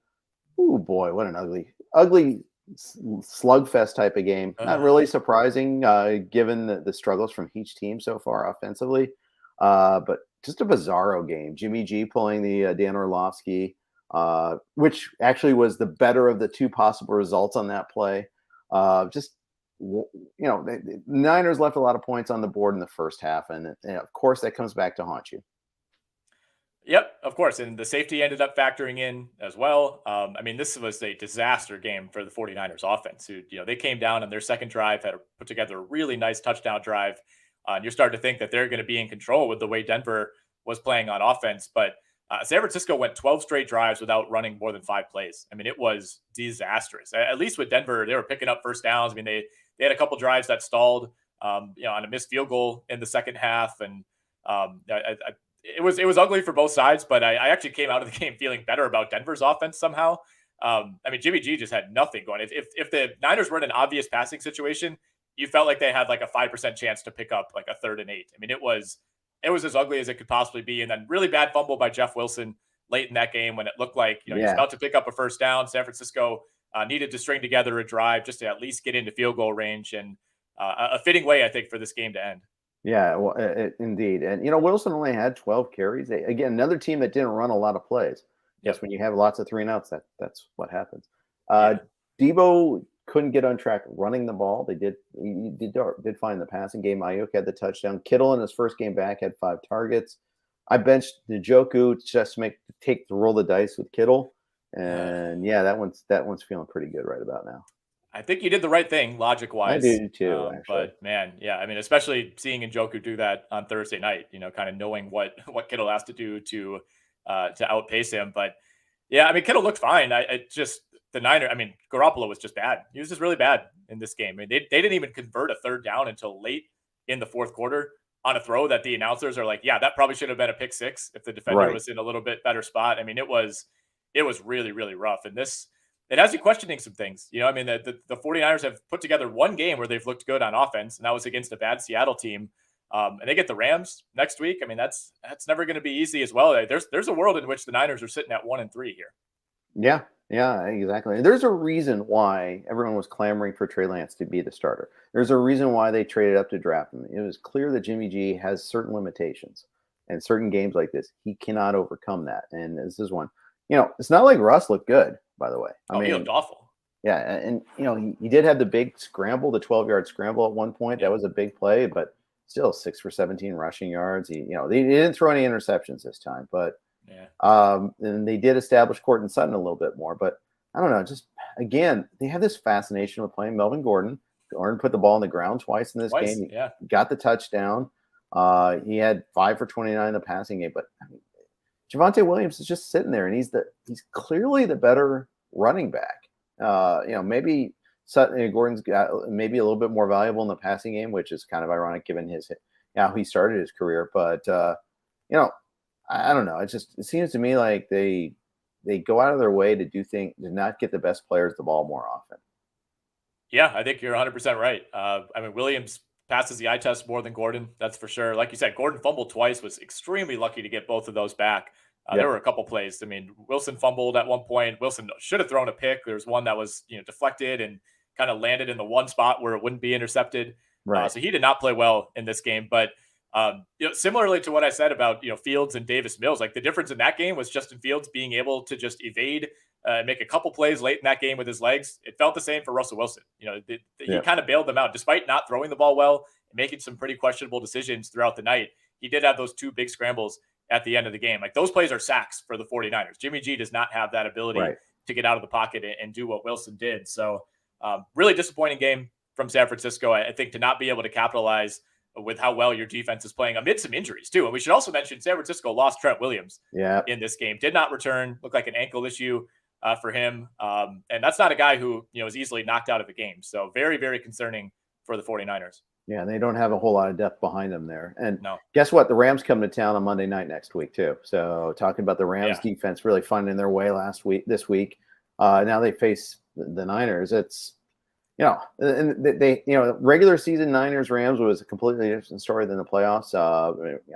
Oh boy, what an ugly slugfest type of game. Not really surprising, given the struggles from each team so far offensively. But just a bizarro game. Jimmy G pulling the Dan Orlovsky, which actually was the better of the two possible results on that play. The Niners left a lot of points on the board in the first half, and of course that comes back to haunt you. Yep, of course. And the safety ended up factoring in as well. I mean, this was a disaster game for the 49ers offense, who, they came down on their second drive, had put together a really nice touchdown drive. And you're starting to think that they're going to be in control with the way Denver was playing on offense. But San Francisco went 12 straight drives without running more than 5 plays. I mean, it was disastrous. At least with Denver, they were picking up first downs. I mean, they had a couple drives that stalled, on a missed field goal in the second half. And it was ugly for both sides, but I actually came out of the game feeling better about Denver's offense somehow. I mean, Jimmy G just had nothing going. If the Niners were in an obvious passing situation, you felt like they had like a 5% chance to pick up like a 3rd and 8. I mean, it was as ugly as it could possibly be. And then really bad fumble by Jeff Wilson late in that game when it looked like, he's about to pick up a first down. San Francisco needed to string together a drive just to at least get into field goal range, and a fitting way, I think, for this game to end. Yeah, well, indeed. And, Wilson only had 12 carries. Again, another team that didn't run a lot of plays. Yes, when you have lots of 3 and outs, that's what happens. Debo couldn't get on track running the ball. He did find the passing game. Ayuk had the touchdown. Kittle in his first game back had 5 targets. I benched Njoku just to roll the dice with Kittle. And that one's feeling pretty good right about now. I think you did the right thing, logic-wise. I do too, actually. But man, I mean, especially seeing Njoku do that on Thursday night, kind of knowing what Kittle has to do to outpace him. But yeah, I mean, Kittle looked fine. Garoppolo was just bad. He was just really bad in this game. I mean, they didn't even convert a 3rd down until late in the 4th quarter on a throw that the announcers are like, yeah, that probably should have been a pick 6 if the defender was in a little bit better spot. I mean, it was really, really rough. And it has you questioning some things. I mean, the 49ers have put together one game where they've looked good on offense, and that was against a bad Seattle team. And they get the Rams next week. I mean, that's never going to be easy as well. There's a world in which the Niners are sitting at 1-3 here. Yeah, exactly. There's a reason why everyone was clamoring for Trey Lance to be the starter. There's a reason why they traded up to draft him. It was clear that Jimmy G has certain limitations, and certain games like this, he cannot overcome that. And this is one. It's not like Russ looked good, by the way. I mean, he looked awful. Yeah, and he did have the big scramble, the 12-yard scramble at one point. That was a big play, but still 6 for 17 rushing yards. They didn't throw any interceptions this time, but and they did establish Courtland Sutton a little bit more. But I don't know, just again, they have this fascination with playing Melvin Gordon. Gordon put the ball on the ground twice in this game. He got the touchdown. He had 5 for 29 in the passing game, but I mean, Javonte Williams is just sitting there, and he's clearly the better running back. Maybe Sutton, Gordon's got maybe a little bit more valuable in the passing game, which is kind of ironic given how he started his career. But I don't know. It seems to me like they go out of their way to do things to not get the best players the ball more often. Yeah, I think you're 100% right. I mean, Williams passes the eye test more than Gordon, that's for sure. Like you said, Gordon fumbled twice, was extremely lucky to get both of those back. There were a couple plays. I mean, Wilson fumbled at one point. Wilson should have thrown a pick. There's one that was deflected and kind of landed in the one spot where it wouldn't be intercepted. Right. So he did not play well in this game. But similarly to what I said about Fields and Davis Mills, like the difference in that game was Justin Fields being able to just evade, make a couple plays late in that game with his legs. It felt the same for Russell Wilson. He kind of bailed them out despite not throwing the ball well and making some pretty questionable decisions throughout the night. He did have those 2 big scrambles at the end of the game. Like those plays are sacks for the 49ers. Jimmy G does not have that ability to get out of the pocket and do what Wilson did. So really disappointing game from San Francisco. I think to not be able to capitalize with how well your defense is playing amid some injuries too. And we should also mention San Francisco lost Trent Williams in this game, did not return, looked like an ankle issue for him. And that's not a guy who, is easily knocked out of the game. So very, very concerning for the 49ers. Yeah, they don't have a whole lot of depth behind them there. And guess what? The Rams come to town on Monday night next week too. So talking about the Rams defense really finding their way this week. Now they face the Niners. It's, and they regular season Niners Rams was a completely different story than the playoffs.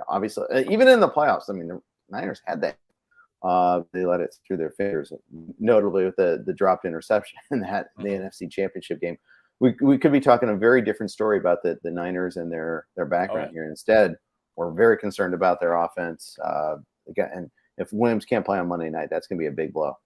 Obviously, even in the playoffs, I mean, the Niners had that. They let it through their fingers, notably with the dropped interception in the NFC Championship game. We could be talking a very different story about the Niners and their background here. Instead, we're very concerned about their offense. And if Williams can't play on Monday night, that's going to be a big blow.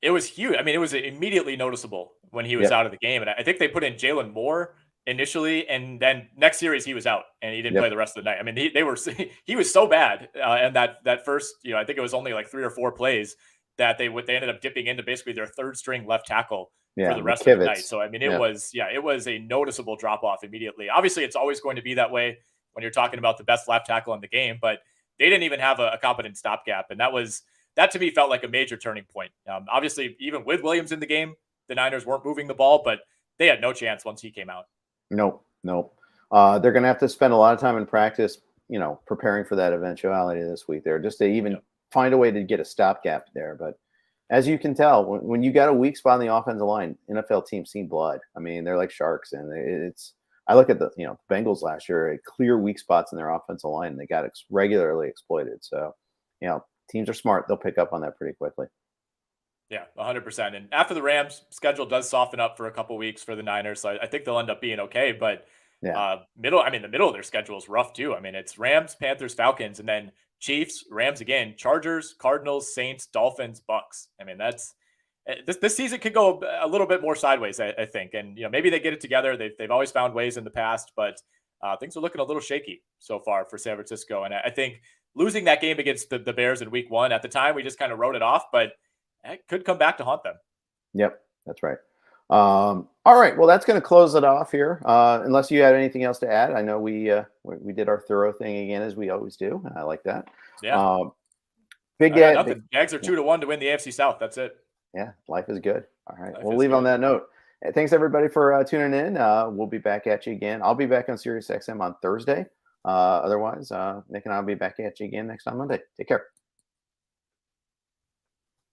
It was huge. I mean, it was immediately noticeable when he was out of the game. And I think they put in Jalen Moore initially, and then next series he was out and he didn't play the rest of the night. I mean, he was so bad. And that first, I think it was only like 3 or 4 plays that they ended up dipping into basically their 3rd string left tackle for the rest of the night. So, I mean, it was a noticeable drop off immediately. Obviously, it's always going to be that way when you're talking about the best left tackle in the game, but they didn't even have a competent stopgap. And that to me felt like a major turning point. Obviously, even with Williams in the game, the Niners weren't moving the ball, but they had no chance once he came out. Nope. They're going to have to spend a lot of time in practice, preparing for that eventuality this week there, just to even find a way to get a stopgap there. But as you can tell, when you got a weak spot on the offensive line, NFL teams see blood. I mean, they're like sharks, and I look at the Bengals last year, clear weak spots in their offensive line, and they got regularly exploited. So, teams are smart; they'll pick up on that pretty quickly. Yeah, 100%. And after the Rams, schedule does soften up for a couple weeks for the Niners, so I think they'll end up being okay. But the middle of their schedule is rough too. I mean, it's Rams, Panthers, Falcons, and then Chiefs, Rams again, Chargers, Cardinals, Saints, Dolphins, Bucks. I mean, that's this season could go a little bit more sideways, I think. And maybe they get it together. They've always found ways in the past, but things are looking a little shaky so far for San Francisco. And I think losing that game against the Bears in week 1 at the time, we just kind of wrote it off, but it could come back to haunt them. Yep, that's right. All right, well, that's going to close it off here. Unless you had anything else to add, I know we did our thorough thing again as we always do, and I like that. Yeah. Big Jags are 2-1 to win the AFC South. That's it. Yeah, life is good. All right, we'll leave on that note. Thanks everybody for tuning in. We'll be back at you again. I'll be back on Sirius XM on Thursday. Otherwise, Nick and I'll be back at you again next on Monday. Take care.